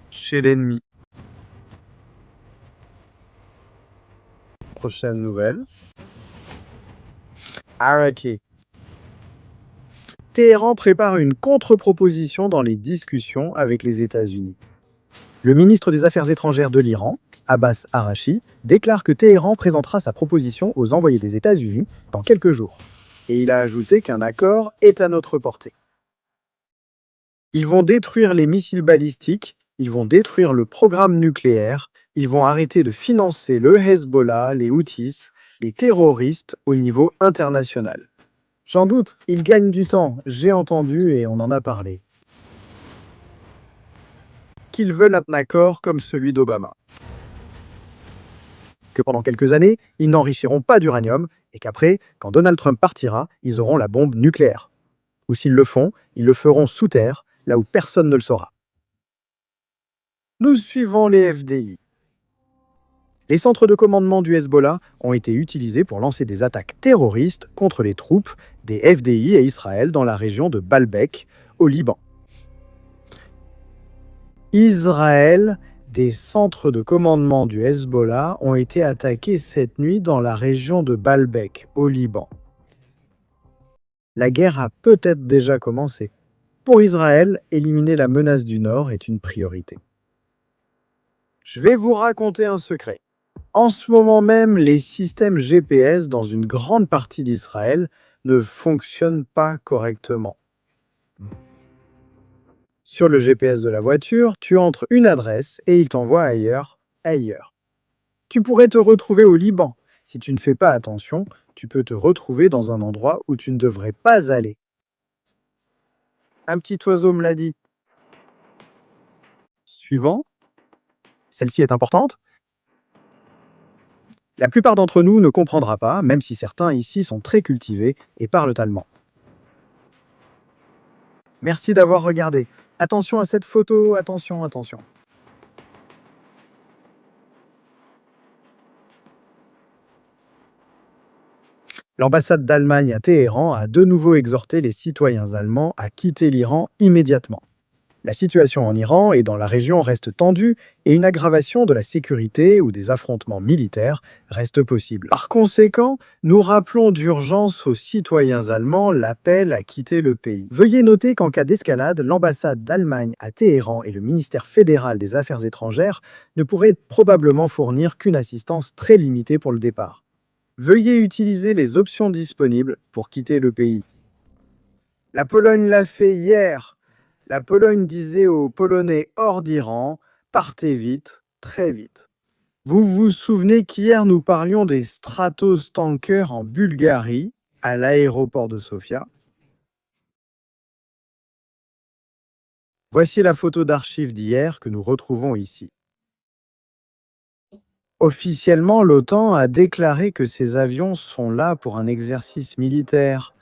chez l'ennemi. Prochaine nouvelle. Araki. Téhéran prépare une contre-proposition dans les discussions avec les États-Unis. Le ministre des Affaires étrangères de l'Iran, Abbas Araghchi, déclare que Téhéran présentera sa proposition aux envoyés des États-Unis dans quelques jours. Et il a ajouté qu'un accord est à notre portée. Ils vont détruire les missiles balistiques, ils vont détruire le programme nucléaire, ils vont arrêter de financer le Hezbollah, les Houthis, les terroristes au niveau international. J'en doute, ils gagnent du temps, j'ai entendu et on en a parlé. Qu'ils veulent un accord comme celui d'Obama. Que pendant quelques années, ils n'enrichiront pas d'uranium et qu'après, quand Donald Trump partira, ils auront la bombe nucléaire. Ou s'ils le font, ils le feront sous terre, là où personne ne le saura. Nous suivons les FDI. Les centres de commandement du Hezbollah ont été utilisés pour lancer des attaques terroristes contre les troupes des FDI et Israël dans la région de Baalbek, au Liban. Israël, des centres de commandement du Hezbollah ont été attaqués cette nuit dans la région de Baalbek, au Liban. La guerre a peut-être déjà commencé. Pour Israël, éliminer la menace du Nord est une priorité. Je vais vous raconter un secret. En ce moment même, les systèmes GPS dans une grande partie d'Israël ne fonctionnent pas correctement. Sur le GPS de la voiture, tu entres une adresse et il t'envoie ailleurs. Tu pourrais te retrouver au Liban. Si tu ne fais pas attention, tu peux te retrouver dans un endroit où tu ne devrais pas aller. Un petit oiseau me l'a dit. Suivant. Celle-ci est importante. La plupart d'entre nous ne comprendra pas, même si certains ici sont très cultivés et parlent allemand. Merci d'avoir regardé. Attention à cette photo, attention, attention. L'ambassade d'Allemagne à Téhéran a de nouveau exhorté les citoyens allemands à quitter l'Iran immédiatement. La situation en Iran et dans la région reste tendue et une aggravation de la sécurité ou des affrontements militaires reste possible. Par conséquent, nous rappelons d'urgence aux citoyens allemands l'appel à quitter le pays. Veuillez noter qu'en cas d'escalade, l'ambassade d'Allemagne à Téhéran et le ministère fédéral des Affaires étrangères ne pourraient probablement fournir qu'une assistance très limitée pour le départ. Veuillez utiliser les options disponibles pour quitter le pays. La Pologne l'a fait hier. La Pologne disait aux Polonais hors d'Iran, partez vite, très vite. Vous vous souvenez qu'hier nous parlions des Stratos tankers en Bulgarie, à l'aéroport de Sofia. Voici la photo d'archives d'hier que nous retrouvons ici. Officiellement, l'OTAN a déclaré que ces avions sont là pour un exercice militaire.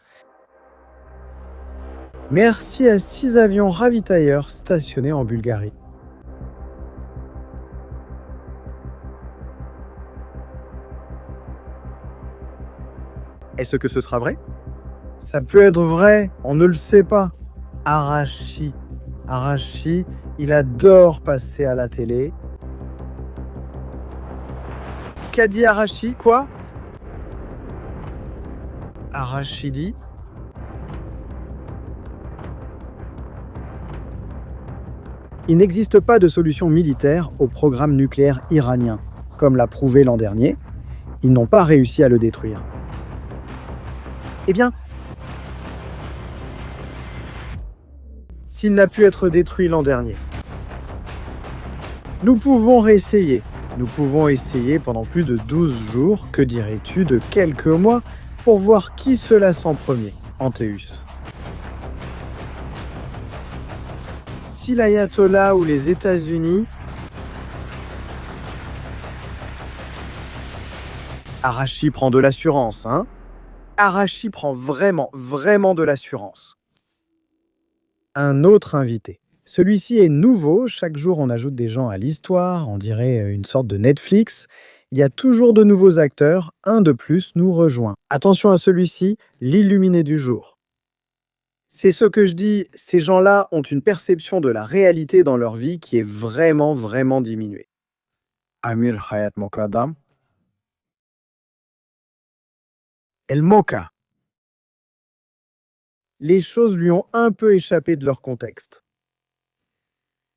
Merci à 6 avions ravitailleurs stationnés en Bulgarie. Est-ce que ce sera vrai? Ça peut être vrai, on ne le sait pas. Arashi, il adore passer à la télé. Qu'a dit Arashi, quoi? Arashi dit... Il n'existe pas de solution militaire au programme nucléaire iranien. Comme l'a prouvé l'an dernier, ils n'ont pas réussi à le détruire. Eh bien, s'il n'a pu être détruit l'an dernier, nous pouvons réessayer. Nous pouvons essayer pendant plus de 12 jours, que dirais-tu, de quelques mois, pour voir qui se lasse en premier, Antéus. Si l'ayatollah ou les États-Unis... Arashi prend de l'assurance, hein? Arashi prend vraiment de l'assurance. Un autre invité. Celui-ci est nouveau, chaque jour on ajoute des gens à l'histoire, on dirait une sorte de Netflix. Il y a toujours de nouveaux acteurs, un de plus nous rejoint. Attention à celui-ci, l'illuminé du jour. C'est ce que je dis, ces gens-là ont une perception de la réalité dans leur vie qui est vraiment diminuée. Amir Hayat Mokadam. El Moka. Les choses lui ont un peu échappé de leur contexte.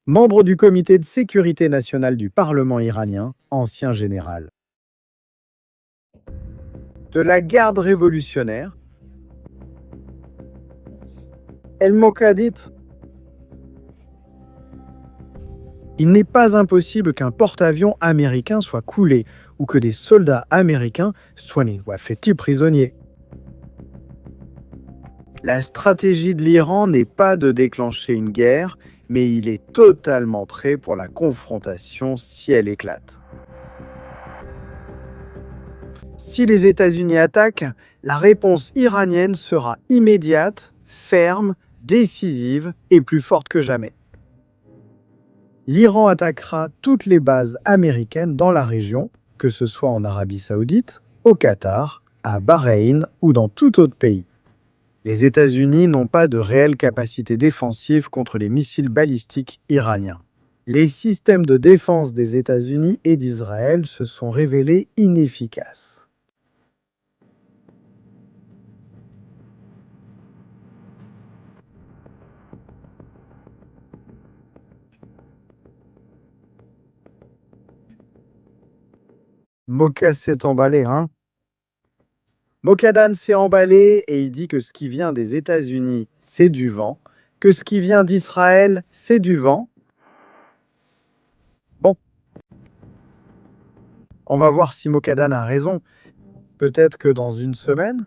Membre du comité de sécurité nationale du Parlement iranien, ancien général. De la garde révolutionnaire, El Moka dit: il n'est pas impossible qu'un porte-avions américain soit coulé ou que des soldats américains soient faits prisonniers. La stratégie de l'Iran n'est pas de déclencher une guerre, mais il est totalement prêt pour la confrontation si elle éclate. Si les États-Unis attaquent, la réponse iranienne sera immédiate, ferme, décisive et plus forte que jamais. L'Iran attaquera toutes les bases américaines dans la région, que ce soit en Arabie Saoudite, au Qatar, à Bahreïn ou dans tout autre pays. Les États-Unis n'ont pas de réelle capacité défensive contre les missiles balistiques iraniens. Les systèmes de défense des États-Unis et d'Israël se sont révélés inefficaces. Moka s'est emballé, hein? Mokadan s'est emballé et il dit que ce qui vient des États-Unis, c'est du vent, que ce qui vient d'Israël, c'est du vent. Bon. On va voir si Mokadan a raison. Peut-être que dans une semaine,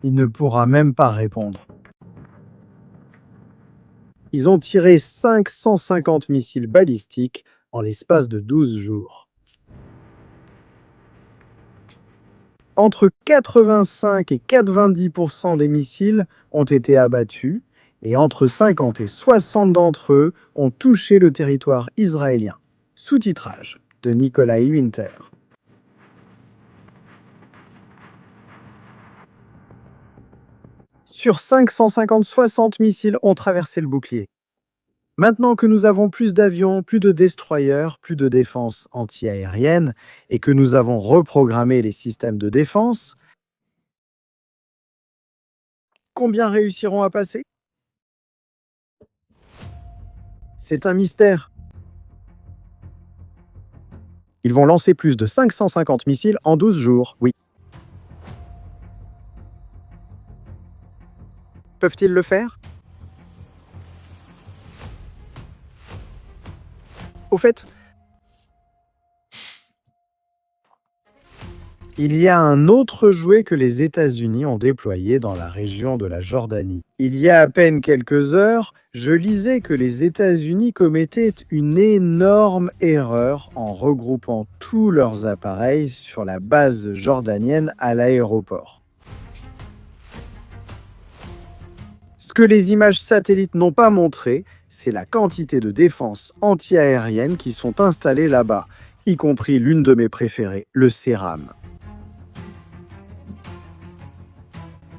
il ne pourra même pas répondre. Ils ont tiré 550 missiles balistiques en l'espace de 12 jours. Entre 85 et 90% des missiles ont été abattus et entre 50 et 60 d'entre eux ont touché le territoire israélien. Sous-titrage de Nikolai Winter. Sur 550, 60 missiles ont traversé le bouclier. Maintenant que nous avons plus d'avions, plus de destroyers, plus de défense anti-aérienne et que nous avons reprogrammé les systèmes de défense, combien réussiront à passer? C'est un mystère. Ils vont lancer plus de 550 missiles en 12 jours, oui. Peuvent-ils le faire? Au fait, il y a un autre jouet que les États-Unis ont déployé dans la région de la Jordanie. Il y a à peine quelques heures, je lisais que les États-Unis commettaient une énorme erreur en regroupant tous leurs appareils sur la base jordanienne à l'aéroport. Ce que les images satellites n'ont pas montré, c'est la quantité de défenses anti-aériennes qui sont installées là-bas, y compris l'une de mes préférées, le CERAM.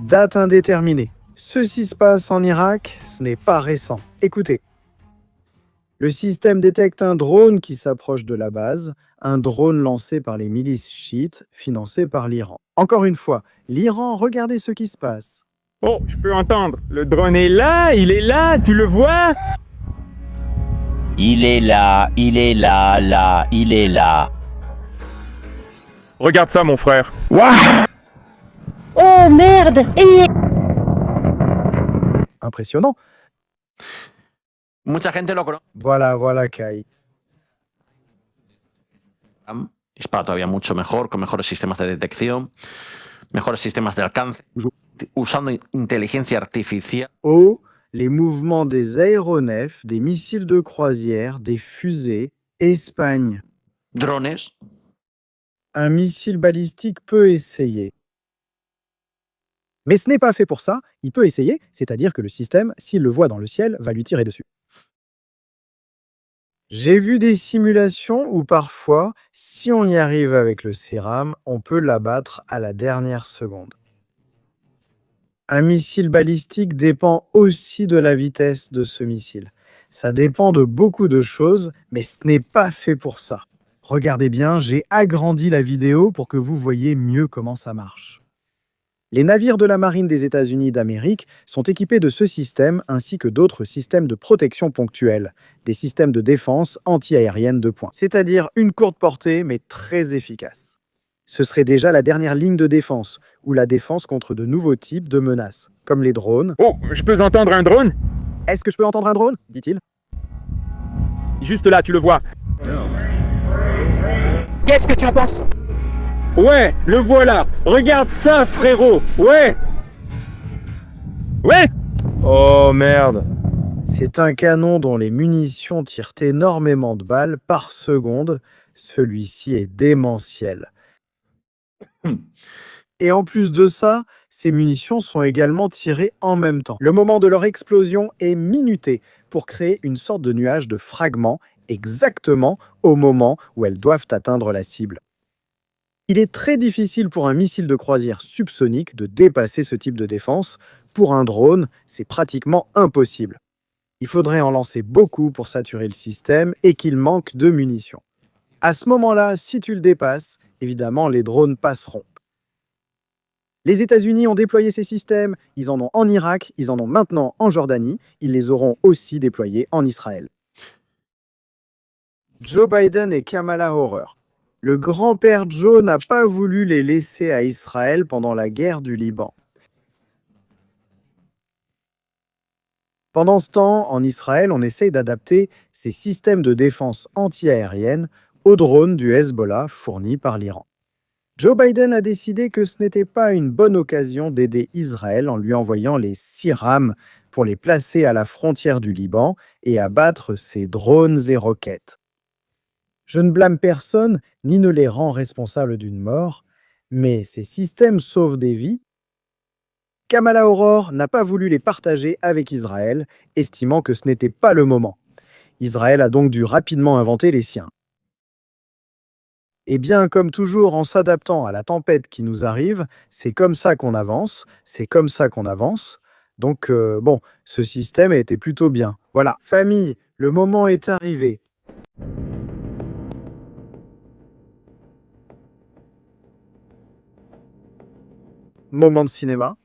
Date indéterminée. Ceci se passe en Irak, ce n'est pas récent. Écoutez. Le système détecte un drone qui s'approche de la base, un drone lancé par les milices chiites, financé par l'Iran. Encore une fois, l'Iran, regardez ce qui se passe. Oh, je peux entendre. Le drone est là, tu le vois? Il est là, là, il est là. Regarde ça, mon frère. Waouh! Oh merde! Impressionnant. Mucha gente lo conoce. Voilà, Kai. Dispara todavía mucho mejor, con mejores sistemas de detección, mejores sistemas de alcance, usando inteligencia artificial. Oh, les mouvements des aéronefs, des missiles de croisière, des fusées, Espagne. Drones. Un missile balistique peut essayer. Mais ce n'est pas fait pour ça, il peut essayer, c'est-à-dire que le système, s'il le voit dans le ciel, va lui tirer dessus. J'ai vu des simulations où parfois, si on y arrive avec le CERAM, on peut l'abattre à la dernière seconde. Un missile balistique dépend aussi de la vitesse de ce missile. Ça dépend de beaucoup de choses, mais ce n'est pas fait pour ça. Regardez bien, j'ai agrandi la vidéo pour que vous voyez mieux comment ça marche. Les navires de la marine des États-Unis d'Amérique sont équipés de ce système ainsi que d'autres systèmes de protection ponctuelle, des systèmes de défense anti-aérienne de pointe, c'est-à-dire une courte portée mais très efficace. Ce serait déjà la dernière ligne de défense, ou la défense contre de nouveaux types de menaces, comme les drones. Oh, je peux entendre un drone? Est-ce que je peux entendre un drone? Dit-il. Juste là, tu le vois. Qu'est-ce que tu en penses? Ouais, le voilà. Regarde ça, frérot. Ouais. Oh merde. C'est un canon dont les munitions tirent énormément de balles par seconde. Celui-ci est démentiel. Et en plus de ça, ces munitions sont également tirées en même temps. Le moment de leur explosion est minuté pour créer une sorte de nuage de fragments exactement au moment où elles doivent atteindre la cible. Il est très difficile pour un missile de croisière subsonique de dépasser ce type de défense. Pour un drone, c'est pratiquement impossible. Il faudrait en lancer beaucoup pour saturer le système et qu'il manque de munitions. À ce moment-là, si tu le dépasses, évidemment, les drones passeront. Les États-Unis ont déployé ces systèmes, ils en ont en Irak, ils en ont maintenant en Jordanie, ils les auront aussi déployés en Israël. Joe Biden et Kamala Harris. Le grand-père Joe n'a pas voulu les laisser à Israël pendant la guerre du Liban. Pendant ce temps, en Israël, on essaye d'adapter ces systèmes de défense anti-aérienne aux drones du Hezbollah fournis par l'Iran. Joe Biden a décidé que ce n'était pas une bonne occasion d'aider Israël en lui envoyant les 6 rames pour les placer à la frontière du Liban et abattre ses drones et roquettes. Je ne blâme personne ni ne les rends responsables d'une mort, mais ces systèmes sauvent des vies. Kamala Aurore n'a pas voulu les partager avec Israël, estimant que ce n'était pas le moment. Israël a donc dû rapidement inventer les siens. Et bien, comme toujours, en s'adaptant à la tempête qui nous arrive, c'est comme ça qu'on avance, c'est comme ça qu'on avance. Donc, bon, ce système était plutôt bien. Voilà, famille, le moment est arrivé. Moment de cinéma.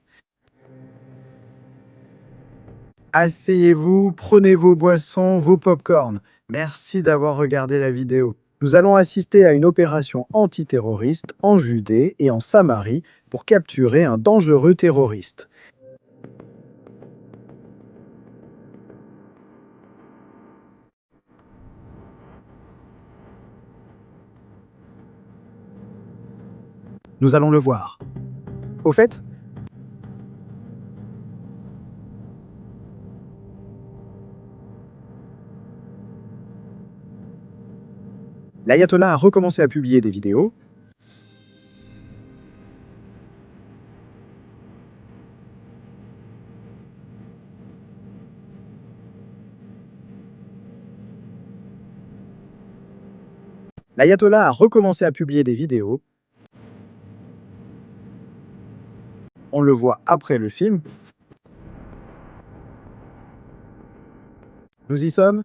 Asseyez-vous, prenez vos boissons, vos pop-corn. Merci d'avoir regardé la vidéo. Nous allons assister à une opération antiterroriste en Judée et en Samarie pour capturer un dangereux terroriste. Nous allons le voir. Au fait, l'ayatollah a recommencé à publier des vidéos. L'ayatollah a recommencé à publier des vidéos. On le voit après le film. Nous y sommes.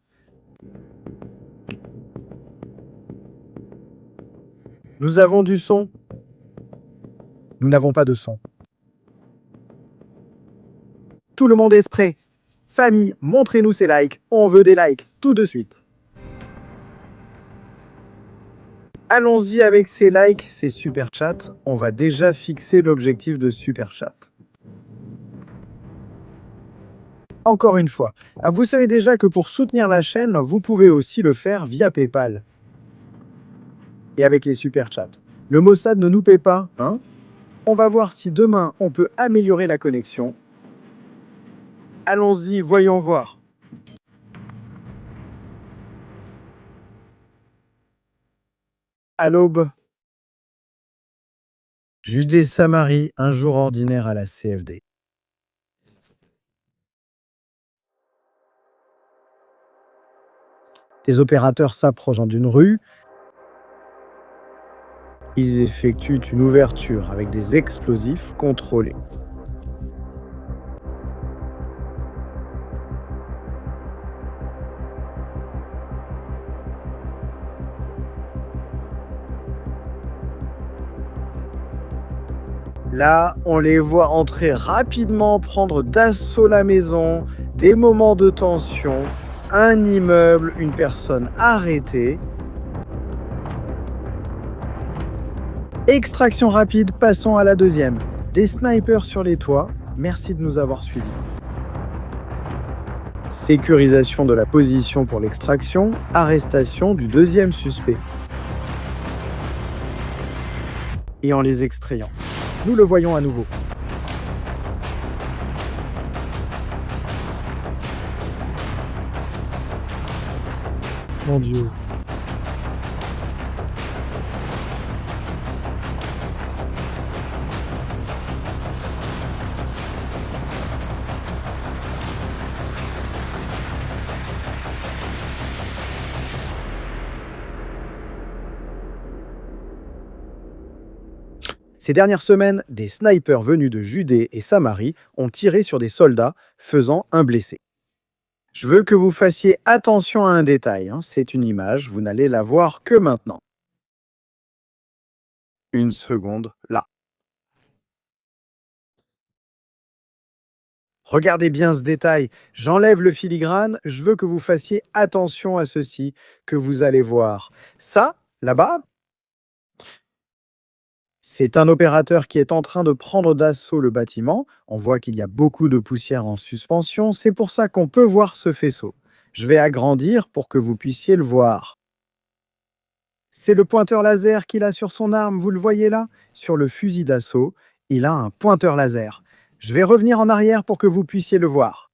Nous avons du son. Nous n'avons pas de son. Tout le monde est prêt. Famille, montrez-nous ces likes. On veut des likes tout de suite. Allons-y avec ces likes, ces super chats. On va déjà fixer l'objectif de super chat. Encore une fois, vous savez déjà que pour soutenir la chaîne, vous pouvez aussi le faire via PayPal. Et avec les super chats. Le Mossad ne nous paie pas, hein? On va voir si demain on peut améliorer la connexion. Allons-y, voyons voir. À l'aube. Judée-Samarie, un jour ordinaire à la CFD. Des opérateurs s'approchant d'une rue. Ils effectuent une ouverture avec des explosifs contrôlés. Là, on les voit entrer rapidement, prendre d'assaut la maison, des moments de tension, un immeuble, une personne arrêtée. Extraction rapide, passons à la deuxième. Des snipers sur les toits, merci de nous avoir suivis. Sécurisation de la position pour l'extraction, arrestation du deuxième suspect. Et en les extrayant. Nous le voyons à nouveau. Mon Dieu. Ces dernières semaines, des snipers venus de Judée et Samarie ont tiré sur des soldats, faisant un blessé. Je veux que vous fassiez attention à un détail, hein. C'est une image, vous n'allez la voir que maintenant. Une seconde, là. Regardez bien ce détail, j'enlève le filigrane, je veux que vous fassiez attention à ceci que vous allez voir. Ça, là-bas, C'est un opérateur qui est en train de prendre d'assaut le bâtiment. On voit qu'il y a beaucoup de poussière en suspension. C'est pour ça qu'on peut voir ce faisceau. Je vais agrandir pour que vous puissiez le voir. C'est le pointeur laser qu'il a sur son arme. Vous le voyez là? Sur le fusil d'assaut, il a un pointeur laser. Je vais revenir en arrière pour que vous puissiez le voir.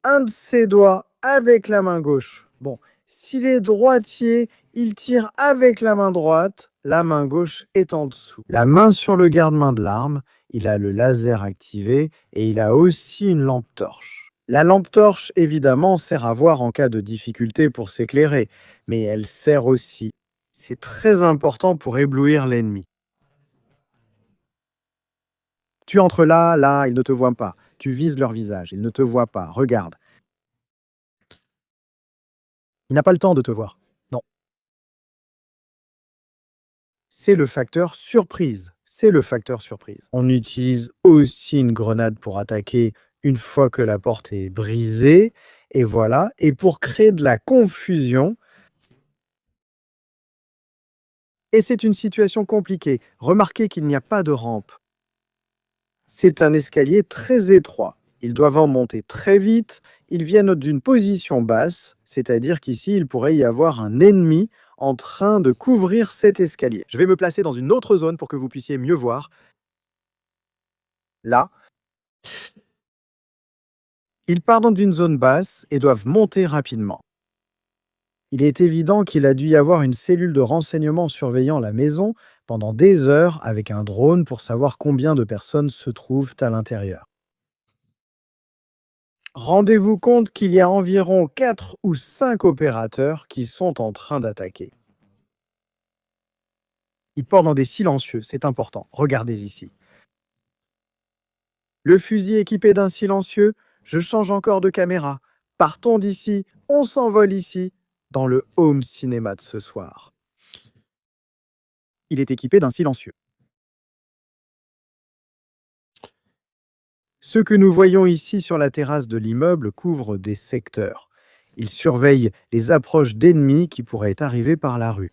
Un de ses doigts avec la main gauche. Bon, s'il est droitier, il tire avec la main droite, la main gauche est en dessous. La main sur le garde-main de l'arme, il a le laser activé et il a aussi une lampe torche. La lampe torche, évidemment, sert à voir en cas de difficulté pour s'éclairer, mais elle sert aussi. C'est très important pour éblouir l'ennemi. Tu entres là, là, ils ne te voient pas. Tu vises leur visage, ils ne te voient pas. Regarde. Il n'a pas le temps de te voir. Non. C'est le facteur surprise. C'est le facteur surprise. On utilise aussi une grenade pour attaquer une fois que la porte est brisée. Et voilà. Et pour créer de la confusion. Et c'est une situation compliquée. Remarquez qu'il n'y a pas de rampe. C'est un escalier très étroit. Ils doivent en monter très vite. Ils viennent d'une position basse, c'est-à-dire qu'ici, il pourrait y avoir un ennemi en train de couvrir cet escalier. Je vais me placer dans une autre zone pour que vous puissiez mieux voir. Là. Ils partent d'une zone basse et doivent monter rapidement. Il est évident qu'il a dû y avoir une cellule de renseignement surveillant la maison pendant des heures avec un drone pour savoir combien de personnes se trouvent à l'intérieur. Rendez-vous compte qu'il y a environ 4 ou 5 opérateurs qui sont en train d'attaquer. Ils portent dans des silencieux, c'est important. Regardez ici. Le fusil équipé d'un silencieux, je change encore de caméra. Partons d'ici, on s'envole ici, dans le home cinéma de ce soir. Il est équipé d'un silencieux. Ce que nous voyons ici sur la terrasse de l'immeuble couvre des secteurs. Il surveille les approches d'ennemis qui pourraient arriver par la rue.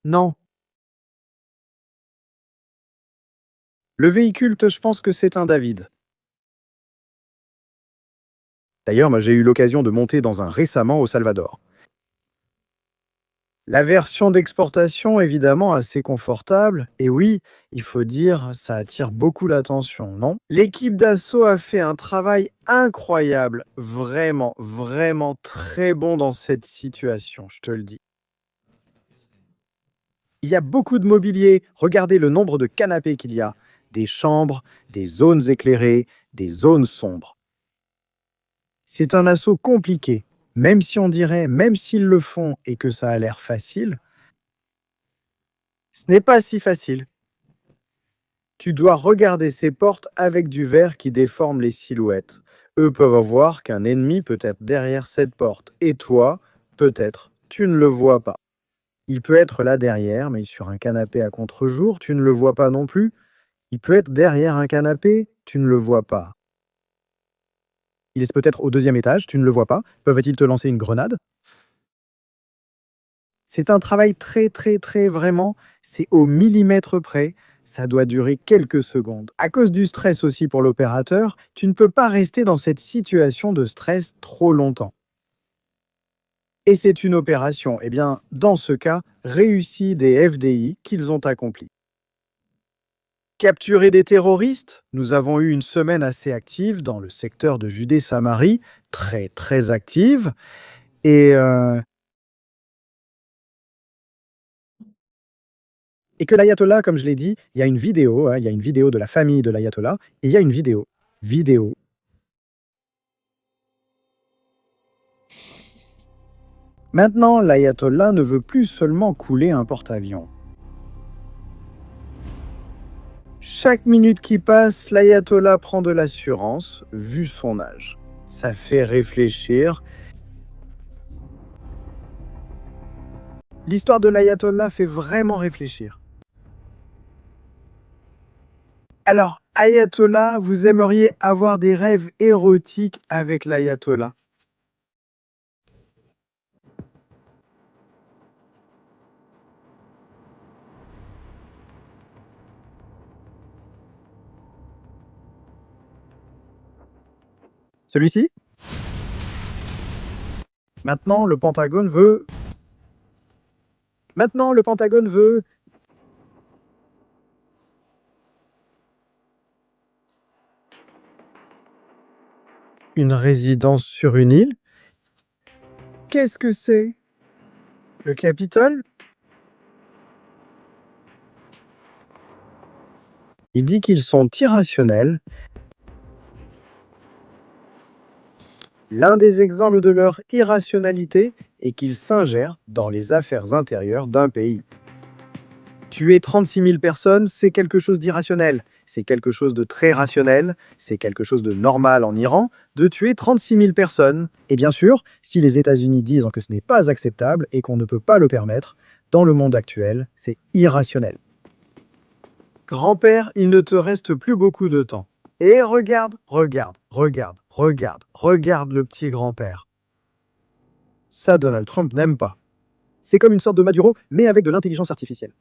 Non. Le véhicule, je pense que c'est un David. D'ailleurs, moi j'ai eu l'occasion de monter dans un récemment au Salvador. La version d'exportation, évidemment, assez confortable. Et oui, il faut dire, ça attire beaucoup l'attention, non? L'équipe d'assaut a fait un travail incroyable. Vraiment, vraiment très bon dans cette situation, je te le dis. Il y a beaucoup de mobilier. Regardez le nombre de canapés qu'il y a. Des chambres, des zones éclairées, des zones sombres. C'est un assaut compliqué. Même si on dirait, même s'ils le font et que ça a l'air facile, ce n'est pas si facile. Tu dois regarder ces portes avec du verre qui déforme les silhouettes. Eux peuvent voir qu'un ennemi peut être derrière cette porte. Et toi, peut-être, tu ne le vois pas. Il peut être là derrière, mais sur un canapé à contre-jour, tu ne le vois pas non plus. Il peut être derrière un canapé, tu ne le vois pas. Il est peut-être au 2e étage, tu ne le vois pas. Peuvent-ils te lancer une grenade? C'est un travail très, vraiment, c'est au millimètre près. Ça doit durer quelques secondes. À cause du stress aussi pour l'opérateur, tu ne peux pas rester dans cette situation de stress trop longtemps. Et c'est une opération, eh bien, dans ce cas, réussie des FDI qu'ils ont accomplie. Capturer des terroristes, nous avons eu une semaine assez active dans le secteur de Judée-Samarie, très active, et que l'ayatollah, comme je l'ai dit, il y a une vidéo, il y a une vidéo de la famille de l'ayatollah, et il y a une vidéo. Maintenant, l'ayatollah ne veut plus seulement couler un porte-avions. Chaque minute qui passe, l'ayatollah prend de l'assurance, vu son âge. Ça fait réfléchir. L'histoire de l'ayatollah fait vraiment réfléchir. Alors, ayatollah, vous aimeriez avoir des rêves érotiques avec l'ayatollah? Celui-ci? Maintenant, le Pentagone veut... Maintenant, le Pentagone veut... Une résidence sur une île? Qu'est-ce que c'est? Le Capitole? Il dit qu'ils sont irrationnels. L'un des exemples de leur irrationalité est qu'ils s'ingèrent dans les affaires intérieures d'un pays. Tuer 36 000 personnes, c'est quelque chose d'irrationnel. C'est quelque chose de très rationnel. C'est quelque chose de normal en Iran de tuer 36 000 personnes. Et bien sûr, si les États-Unis disent que ce n'est pas acceptable et qu'on ne peut pas le permettre, dans le monde actuel, c'est irrationnel. Grand-père, il ne te reste plus beaucoup de temps. Et regarde, regarde, regarde, regarde, regarde le petit grand-père. Ça, Donald Trump n'aime pas. C'est comme une sorte de Maduro, mais avec de l'intelligence artificielle.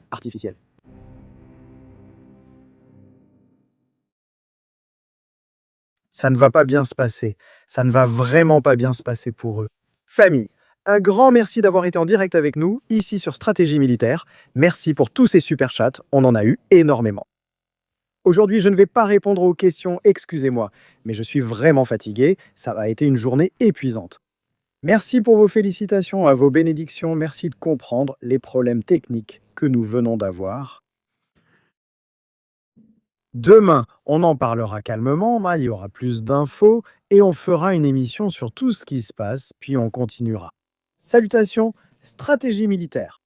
Ça ne va pas bien se passer. Ça ne va vraiment pas bien se passer pour eux. Famille, un grand merci d'avoir été en direct avec nous, ici sur Stratégie Militaire. Merci pour tous ces super chats, on en a eu énormément. Aujourd'hui, je ne vais pas répondre aux questions, excusez-moi, mais je suis vraiment fatigué, ça a été une journée épuisante. Merci pour vos félicitations, à vos bénédictions, merci de comprendre les problèmes techniques que nous venons d'avoir. Demain, on en parlera calmement, il y aura plus d'infos et on fera une émission sur tout ce qui se passe, puis on continuera. Salutations, Stratégie Militaire.